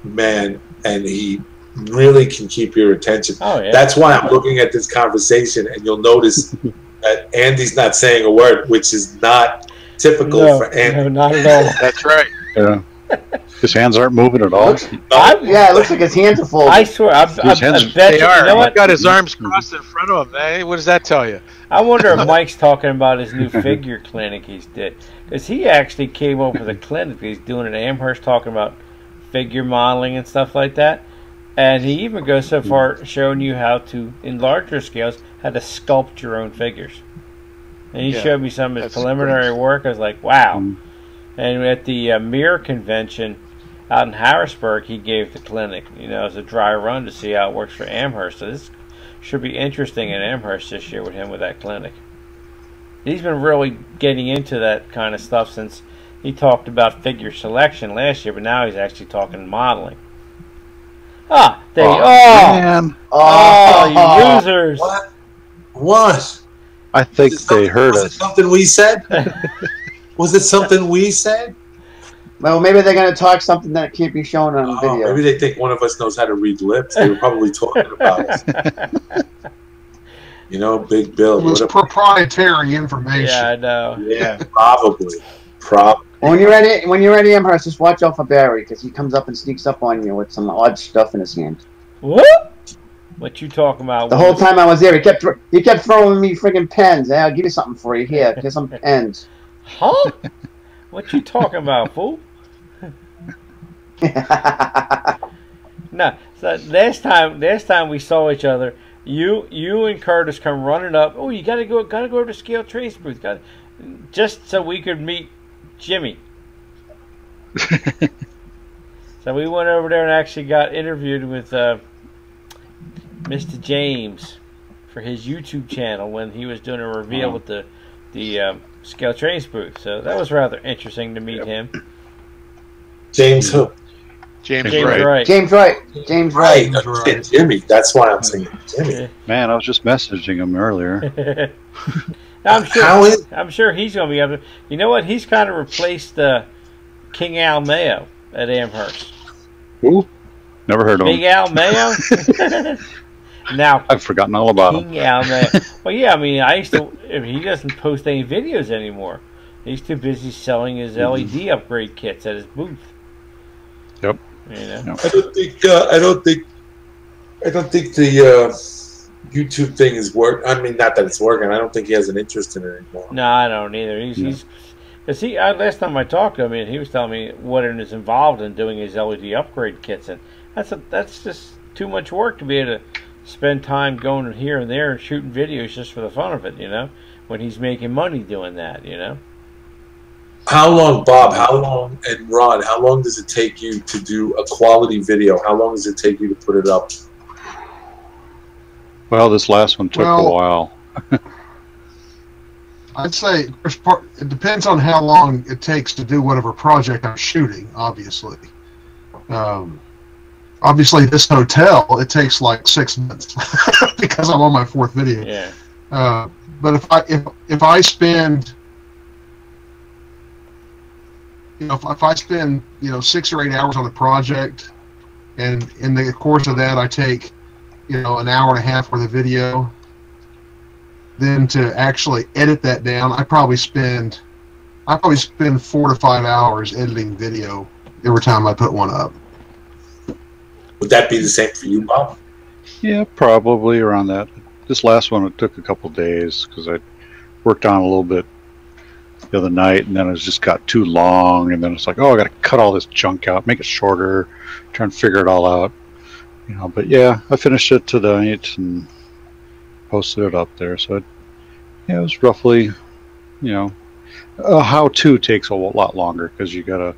B: man, and he really can keep your attention.
A: Oh, yeah.
B: That's why I'm looking at this conversation, and you'll notice that Andy's not saying a word, which is not typical for Andy.
A: No, not at all.
E: That's right.
J: Yeah. His hands aren't moving at all.
K: Yeah, it looks like his hands are full.
A: I swear, I bet
E: They
A: you,
E: are.
A: you know what?
E: He's got his arms crossed in front of him. Hey, what does that tell you?
A: I wonder if Mike's talking about his new figure clinic he's did. Because he actually came up with a clinic he's doing at Amherst talking about figure modeling and stuff like that. And he even goes so far showing you how to, in larger scales, how to sculpt your own figures. And he showed me some of his preliminary work. I was like, wow. And at the Mirror convention out in Harrisburg, he gave the clinic, you know, as a dry run to see how it works for Amherst. So this should be interesting in Amherst this year with him with that clinic. He's been really getting into that kind of stuff since he talked about figure selection last year, but now he's actually talking modeling. Ah, there you
J: man.
A: you losers.
B: What?
J: I think they heard
B: us. Was it something we said? Was it something we said?
K: Well, maybe they're going to talk something that can't be shown on video.
B: Maybe they think one of us knows how to read lips. They were probably talking about us. You know, Big Bill.
C: It was proprietary information.
A: Yeah, I know.
B: Yeah, probably.
K: When you're ready, Amherst, just watch out for Barry, because he comes up and sneaks up on you with some odd stuff in his hand.
A: What? What you talking about?
K: The whole time I was there, he kept throwing me friggin' pens. Hey, I'll give you something for you. Here's some pens.
A: Huh? What you talking about, fool? No. So last time we saw each other, you and Curtis come running up. Oh, you gotta go over to Scale Trace booth. Just so we could meet Jimmy. So we went over there and actually got interviewed with Mr. James for his YouTube channel when he was doing a reveal with the Scale Trace booth. So that was rather interesting to meet him.
B: James who?
E: James Wright.
K: James Wright.
B: Jimmy. That's why I'm saying Jimmy.
J: Man, I was just messaging him earlier.
A: I'm sure he's going to be up there. You know what? He's kind of replaced King Al Mayo at Amherst.
J: Who? Never heard of him.
A: Big Al Mayo? Now
J: I've forgotten all about him.
A: King Al Mayo. Well, yeah, I mean, he doesn't post any videos anymore. He's too busy selling his LED upgrade kits at his booth.
J: Yep.
A: You know?
J: Yep.
B: I don't think the YouTube thing is work. I mean, not that it's working. I don't think he has an interest in it anymore.
A: No, I don't either. He's because last time I talked to him, he was telling me what is involved in doing his LED upgrade kits, and that's just too much work to be able to spend time going here and there and shooting videos just for the fun of it, you know, when he's making money doing that, you know.
B: How long, Bob, and Ron, how long does it take you to do a quality video? How long does it take you to put it up?
J: Well, this last one took a while.
C: I'd say it depends on how long it takes to do whatever project I'm shooting, obviously. Obviously, this hotel, it takes like 6 months because I'm on my 4th video.
A: Yeah.
C: But if I spend... if I spend 6 or 8 hours on a project, and in the course of that I take an hour and a half worth of video, then to actually edit that down, I probably spend 4 to 5 hours editing video every time I put one up.
B: Would that be the same for you, Bob?
J: Yeah, probably around that. This last one, it took a couple days because I worked on it a little bit the other night, and then it just got too long, and then it's like, oh, I got to cut all this junk out, make it shorter, try and figure it all out, But yeah, I finished it tonight and posted it up there. So it was roughly, how-to takes a lot longer because you got to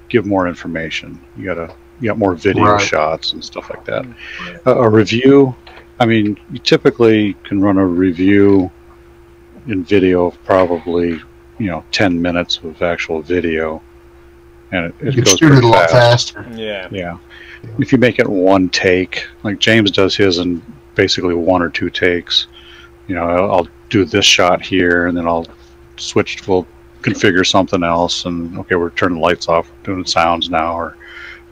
J: give more information. You got more video shots and stuff like that. A review, I mean, you typically can run a review in video of probably 10 minutes of actual video, and it
C: You
J: goes
C: shoot it
J: pretty
C: a lot
J: fast.
C: faster.
A: Yeah.
J: Yeah. If you make it one take, like James does his in basically 1 or 2 takes, you know, I'll do this shot here, and then I'll switch. We'll configure something else, and okay, we're turning the lights off, doing sounds now, or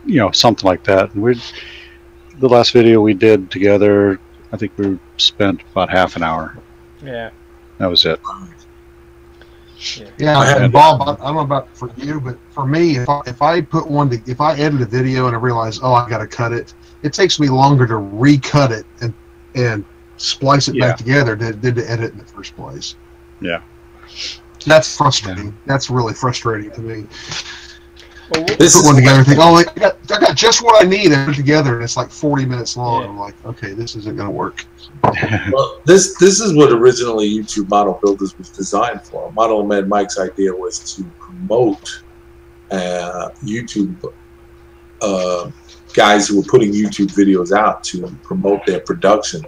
J: you know, something like that. And the last video we did together, I think we spent about half an hour.
A: Yeah.
J: That was it.
C: Yeah, and Bob, I don't know about for you, but for me, if I edit a video and I realize, oh, I got to cut it, it takes me longer to recut it and splice it back together than to edit in the first place.
J: Yeah.
C: That's frustrating. Yeah. That's really frustrating to me.
B: Well,
C: this put one together and think, oh, I got just what I need, and put it together, and it's like 40 minutes long. Yeah. I'm like, okay, this isn't going to work.
B: Well, this is what originally YouTube Model Builders was designed for. Model Man Mike's idea was to promote YouTube guys who were putting YouTube videos out to promote their productions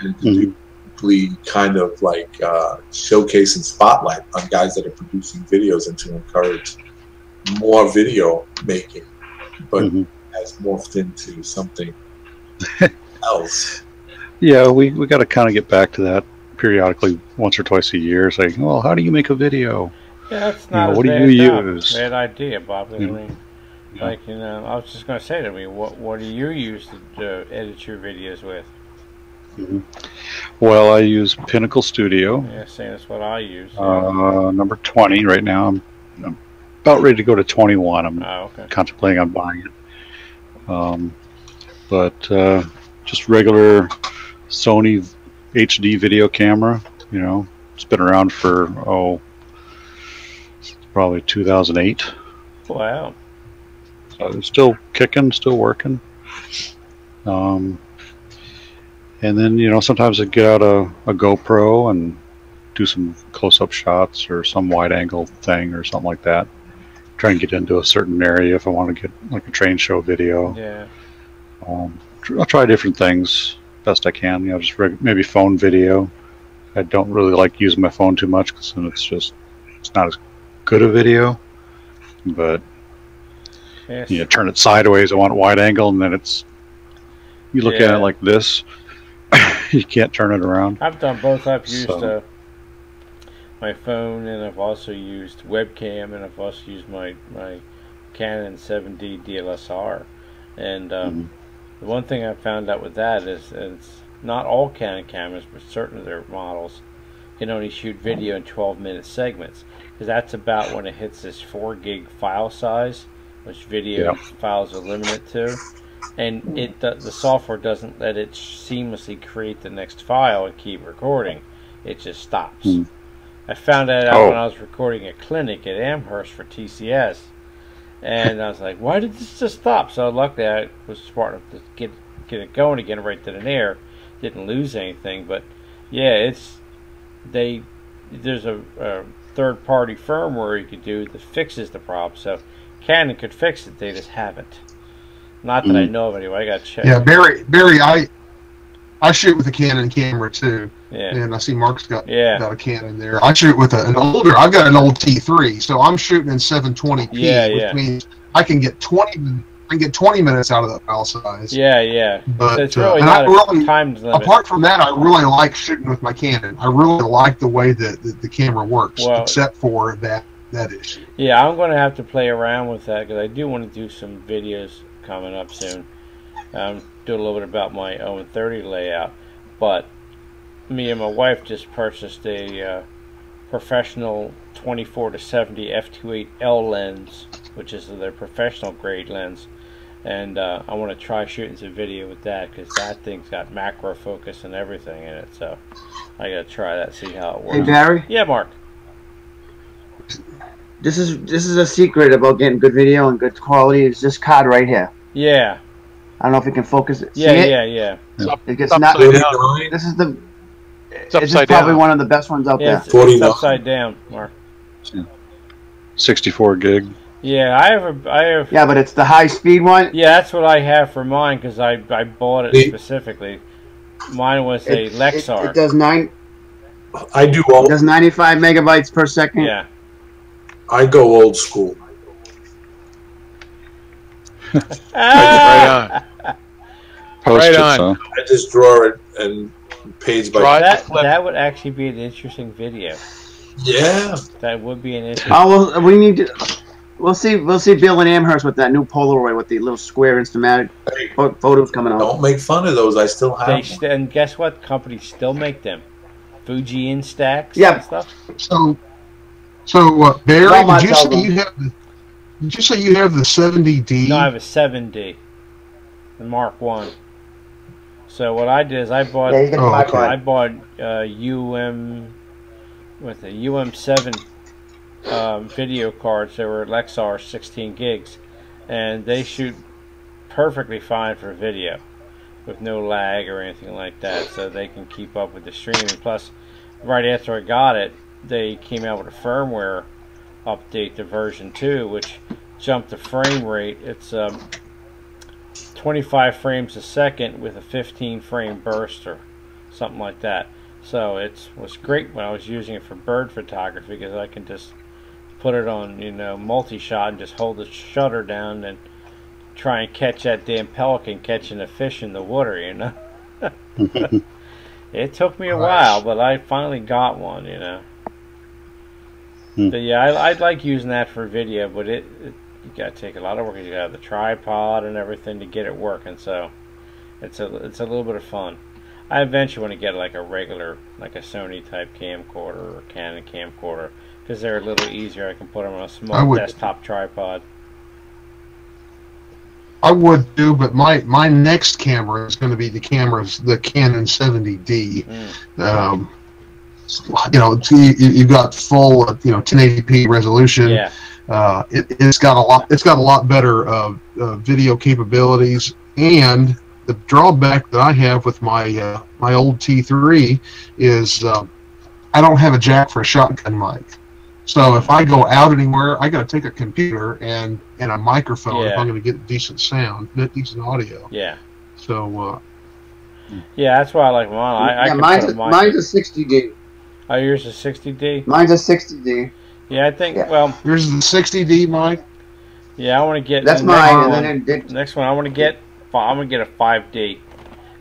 B: and to kind of like showcase and spotlight on guys that are producing videos and to encourage more video making, but has morphed into something else.
J: Yeah, we got to kind of get back to that periodically, once or twice a year, saying, well, how do you make a video?
A: Yeah, that's not
J: what do you use?
A: Bad idea, Bob. I mean, like, you know, I was just going to say to me, what do you use to edit your videos with?
J: Well, I use Pinnacle Studio.
A: Yeah, same as what I use.
J: Number 20 right now. I'm about ready to go to 21. I'm contemplating on buying it. But just regular Sony HD video camera. You know, it's been around for probably 2008.
A: Wow.
J: So it's still kicking, still working. And then, you know, sometimes I get out a GoPro and do some close-up shots or some wide-angle thing or something like that. Try and get into a certain area if I want to get like a train show video.
A: Yeah.
J: I'll try different things best I can. You know, just maybe phone video. I don't really like using my phone too much because then it's not as good a video. But you know, turn it sideways. I want wide angle, and then you look at it like this. You can't turn it around.
A: I've done both. I've used my phone, and I've also used webcam, and I've also used my Canon 7D DSLR. And the one thing I found out with that is it's not all Canon cameras, but certain of their models can only shoot video in 12-minute segments, because that's about when it hits this 4 gig file size, which video files are limited to. And the software doesn't let it seamlessly create the next file and keep recording. It just stops. I found that out when I was recording a clinic at Amherst for TCS. And I was like, why did this just stop? So luckily I was smart enough to get it going again right then and there. Didn't lose anything. But yeah, there's a third-party firmware you could do that fixes the problem. So Canon could fix it, they just haven't. Not that I know of anyway. I got to check.
C: Yeah, Barry, I shoot with a Canon camera too. Yeah. And I see Mark's got a Canon there. I shoot with I've got an old T3, so I'm shooting in 720p, which means I can get 20 minutes out of that file size.
A: Yeah.
C: But
A: so it's really not a time limit.
C: Apart from that, I really like shooting with my Canon. I really like the way that the camera works, except for that issue.
A: Yeah, I'm going to have to play around with that because I do want to do some videos coming up soon. Do a little bit about my own 30 layout, but me and my wife just purchased a professional 24-70 f2.8L lens, which is their professional grade lens, and I want to try shooting some video with that because that thing's got macro focus and everything in it. So I got to try that, see how it works.
K: Hey Barry.
A: Yeah, Mark.
K: This is a secret about getting good video and good quality. It's this card right here.
A: Yeah.
K: I don't know if you can focus it.
A: Yeah.
K: It's not. This is the. This is probably one of the best ones out there.
A: It's upside down, Mark.
J: 64 gig.
A: Yeah, I have.
K: Yeah, but it's the high speed one.
A: Yeah, that's what I have for mine because I bought it specifically. Mine was a Lexar.
K: It does
B: It
K: does 95 megabytes per second.
A: Yeah.
B: I go old school.
E: Right on.
J: Post-its,
E: Right on.
J: huh?
B: I just draw it and page by
A: that would actually be an interesting video.
B: Yeah,
A: that would be an interesting.
K: Oh well, we need to. We'll see Bill and Amherst with that new Polaroid with the little square Instamatic photos coming out.
B: Don't make fun of those. I still have them.
A: And guess what? Companies still make them. Fuji Instax
K: and
A: stuff.
C: So Barry, did you say you have the 70D?
A: No, I have a 7D, the Mark 1. So what I did is I bought UM7 video cards. They were Lexar 16 gigs, and they shoot perfectly fine for video with no lag or anything like that, so they can keep up with the streaming. Plus, right after I got it, they came out with a firmware update to version 2, which jumped the frame rate. It's 25 frames a second with a 15 frame burst or something like that. So it was great when I was using it for bird photography, because I can just put it on, multi-shot and just hold the shutter down and try and catch that damn pelican catching a fish in the water, It took me a while, but I finally got one, But yeah, I like using that for video, but you gotta take a lot of work. You gotta have the tripod and everything to get it working, so it's a little bit of fun. I eventually want to get like a regular, like a Sony type camcorder or Canon camcorder, because they're a little easier. I can put them on a small desktop tripod.
C: I would do, but my next camera is going to be the Canon 70D. You've got full 1080p resolution.
A: Yeah.
C: It's got a lot better video capabilities, and the drawback that I have with my my old T3 is I don't have a jack for a shotgun mic. So if I go out anywhere, I got to take a computer and a microphone if I'm going to get decent sound, decent audio.
A: Yeah.
C: So.
A: Yeah, that's why I like mine.
K: Mine's a 60D.
A: Oh, yours is 60D?
K: Mine's a 60D.
A: Yeah, I think, well...
C: Yours is a 60D, Mike?
A: Yeah, I want to get...
K: That's mine, and then...
A: Next one, I'm going to get a 5D.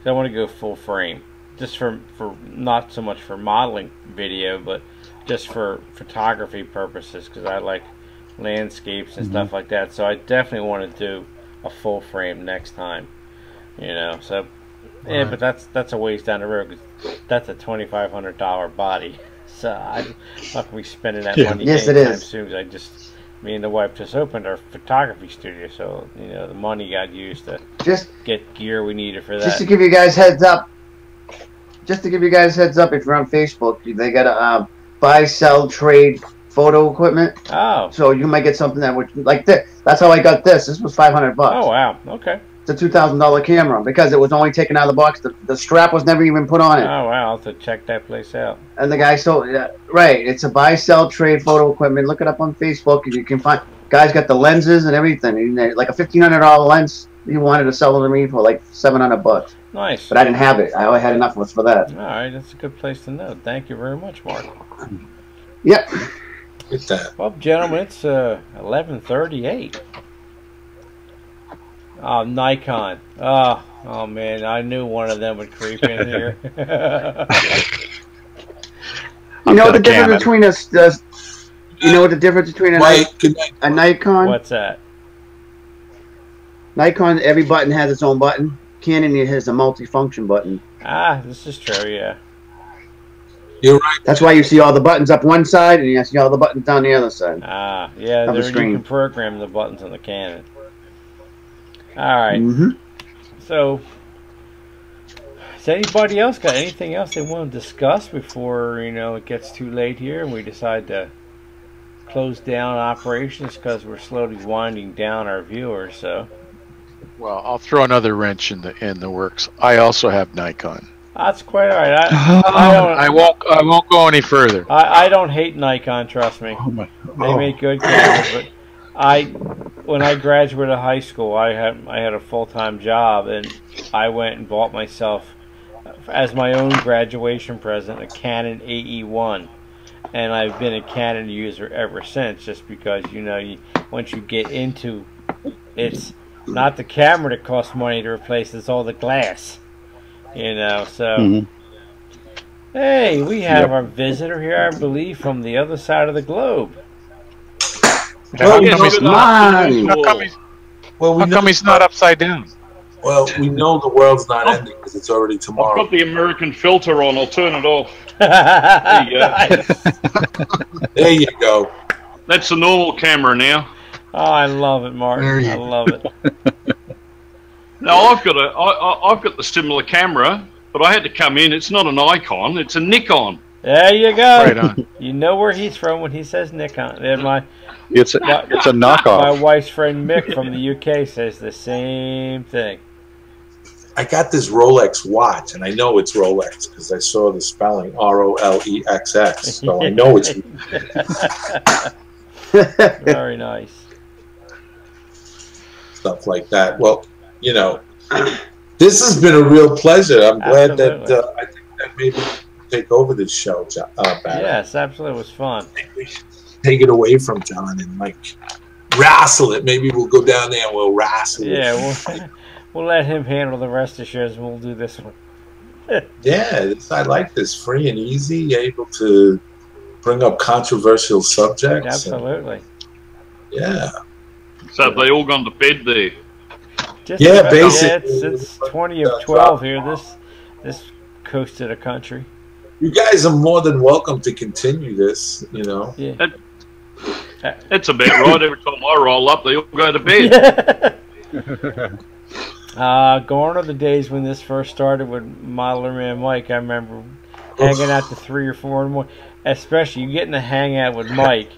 A: So I want to go full frame. Just for not so much for modeling video, but just for photography purposes, because I like landscapes and stuff like that. So I definitely want to do a full frame next time. So... Yeah, but that's a ways down the road, because that's a $2,500 body. So I'm not going to be spending that money anytime soon. Me and the wife just opened our photography studio, so the money got used to get gear we needed for that.
K: Just to give you guys heads up, if you're on Facebook, they got a buy, sell, trade photo equipment.
A: Oh.
K: So you might get something that would like this. That's how I got this. This was $500.
A: Oh wow. Okay.
K: It's a $2,000 camera because it was only taken out of the box. The strap was never even put on it.
A: Oh wow, I'll have to check that place out.
K: And the guy right. It's a buy, sell, trade photo equipment. Look it up on Facebook, and you can find. Guys got the lenses and everything. Like a $1,500 lens, he wanted to sell it to me for like $700.
A: Nice.
K: But I didn't have it. I only had enough for that.
A: All right, that's a good place to know. Thank you very much, Mark.
K: Yep.
A: Well, gentlemen, it's 11:38. Oh, Nikon. Oh man, I knew one of them would creep in here.
K: You know the difference between a Nikon?
A: What's that?
K: Nikon, every button has its own button. Canon has a multi-function button.
A: Ah, this is true, yeah.
B: You're right.
K: That's why you see all the buttons up one side, and you see all the buttons down the other side.
A: Ah, yeah, you can program the buttons on the Canon. All right. So, has anybody else got anything else they want to discuss before it gets too late here and we decide to close down operations because we're slowly winding down our viewers? So,
E: well, I'll throw another wrench in the works. I also have Nikon.
A: That's quite all right.
E: I won't go any further.
A: I don't hate Nikon. Trust me. They make good cameras, but when I graduated high school, I had a full-time job, and I went and bought myself, as my own graduation present, a Canon AE1, and I've been a Canon user ever since. Just because once you get into its not the camera that costs money to replace. It's all the glass. You know, so. Hey, we have our visitor here, I believe, from the other side of the globe.
E: How come he's not upside down?
B: Well, we know the world's not ending because it's already tomorrow.
L: I've got the American filter on. I'll turn it off. There you go.
B: There you go.
L: That's the normal camera now.
A: Oh, I love it, Martin. I love it.
L: Now I've got the similar camera, but I had to come in. It's not an Icon. It's a Nikon.
A: There you go.
E: Right on.
A: You know where he's from when he says Nikon.
J: It's a knockoff.
A: My wife's friend Mick from the UK says the same thing.
B: I got this Rolex watch, and I know it's Rolex because I saw the spelling ROLEXX, so I know it's.
A: Very nice.
B: Stuff like that. Well, you know, this has been a real pleasure. I'm glad that I think that maybe take over this show,
A: yes, absolutely. It was fun.
B: Take it away from John and like wrestle it. Maybe we'll go down there and we'll wrestle it.
A: Yeah, we'll let him handle the rest of the shows and we'll do this one.
B: Yeah, I like this. Free and easy, able to bring up controversial subjects.
A: Absolutely.
B: Yeah.
L: So have they all gone to bed there?
B: Yeah, basically.
A: It's 20 of 12 here. This coast of the country.
B: You guys are more than welcome to continue this, you know.
A: Yeah.
L: That's about right. Every time I roll up, they all go to bed.
A: Gone are the days when this first started with Modeler Man Mike. I remember hanging out to 3 or 4 in the morning. Especially you getting to hang out with Mike.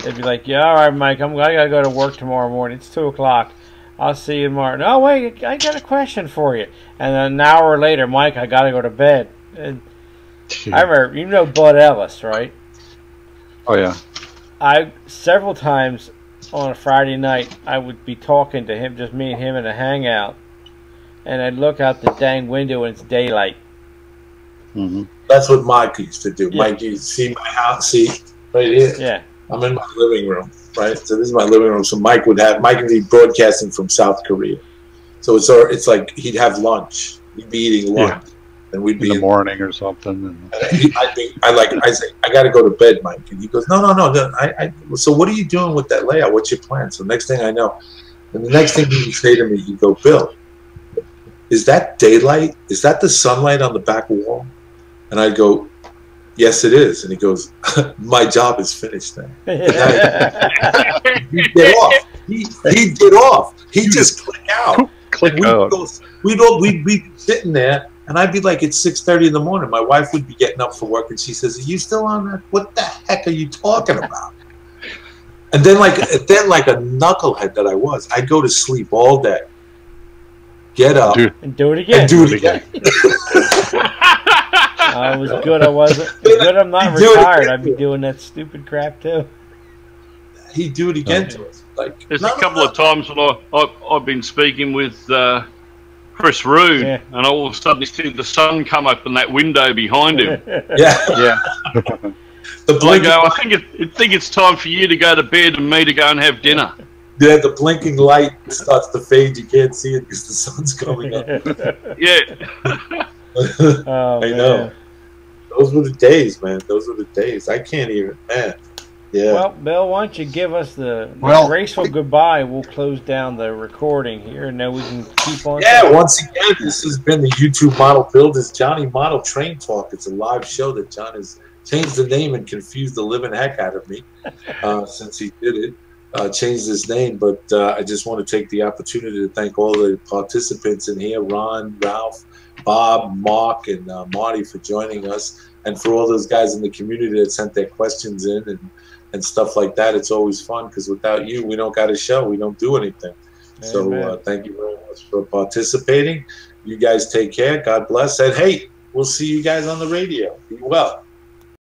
A: They'd be like, "Yeah, all right, Mike, I gotta go to work tomorrow morning. It's 2 o'clock. I'll see you tomorrow." "Oh, wait, I got a question for you." And then an hour later, "Mike, I gotta go to bed." And I remember, you know Bud Ellis, right?
J: Oh yeah.
A: Several times on a Friday night, I would be talking to him, just me and him in a hangout, and I'd look out the dang window and it's daylight.
J: Mm-hmm.
B: That's what Mike used to do.
A: Yeah.
B: Mike, you see my house? See right here?
A: Yeah.
B: I'm in my living room, right? So this is my living room. So Mike would be broadcasting from South Korea. So it's like he'd have lunch. He'd be eating lunch. And we'd be
J: in the morning or something.
B: I say, "I got to go to bed, Mike." And he goes, No. So what are you doing with that layout? What's your plan? So next thing I know, and the next thing he would say to me, he'd go, "Bill, is that daylight? Is that the sunlight on the back wall?" And I'd go, "Yes, it is." And he goes, "My job is finished then." He'd get off. He'd get off. He'd just click out. We'd be sitting there. And I'd be like, it's 6:30 in the morning. My wife would be getting up for work, and she says, "Are you still on that? What the heck are you talking about?" And then, like a knucklehead that I was, I'd go to sleep all day, get up,
A: and do it again. I was good. I wasn't good. I'm not retired. I'd be doing that stupid crap too.
B: He'd do it again to us. Like
L: there's a couple of times when I've been speaking with. Chris Rood, and all of a sudden you see the sun come up in that window behind him.
B: Yeah.
L: I go, I think it's time for you to go to bed and me to go and have dinner.
B: Yeah, the blinking light starts to fade. You can't see it because the sun's coming up.
L: Yeah.
B: I know. Those were the days, man. Those were the days. I can't even, man. Yeah.
A: Well, Bill, why don't you give us the graceful goodbye? We'll close down the recording here, and then we can keep on.
B: Yeah, once again, this has been the YouTube Model Builders Johnny Model Train Talk. It's a live show that John has changed the name and confused the living heck out of me since he did it. Changed his name, but I just want to take the opportunity to thank all the participants in here, Ron, Ralph, Bob, Mark, and Marty for joining us, and for all those guys in the community that sent their questions in and stuff like that. It's always fun because without you, we don't got a show. We don't do anything. Amen. So thank you very much for participating. You guys take care. God bless. And hey, we'll see you guys on the radio. Be well.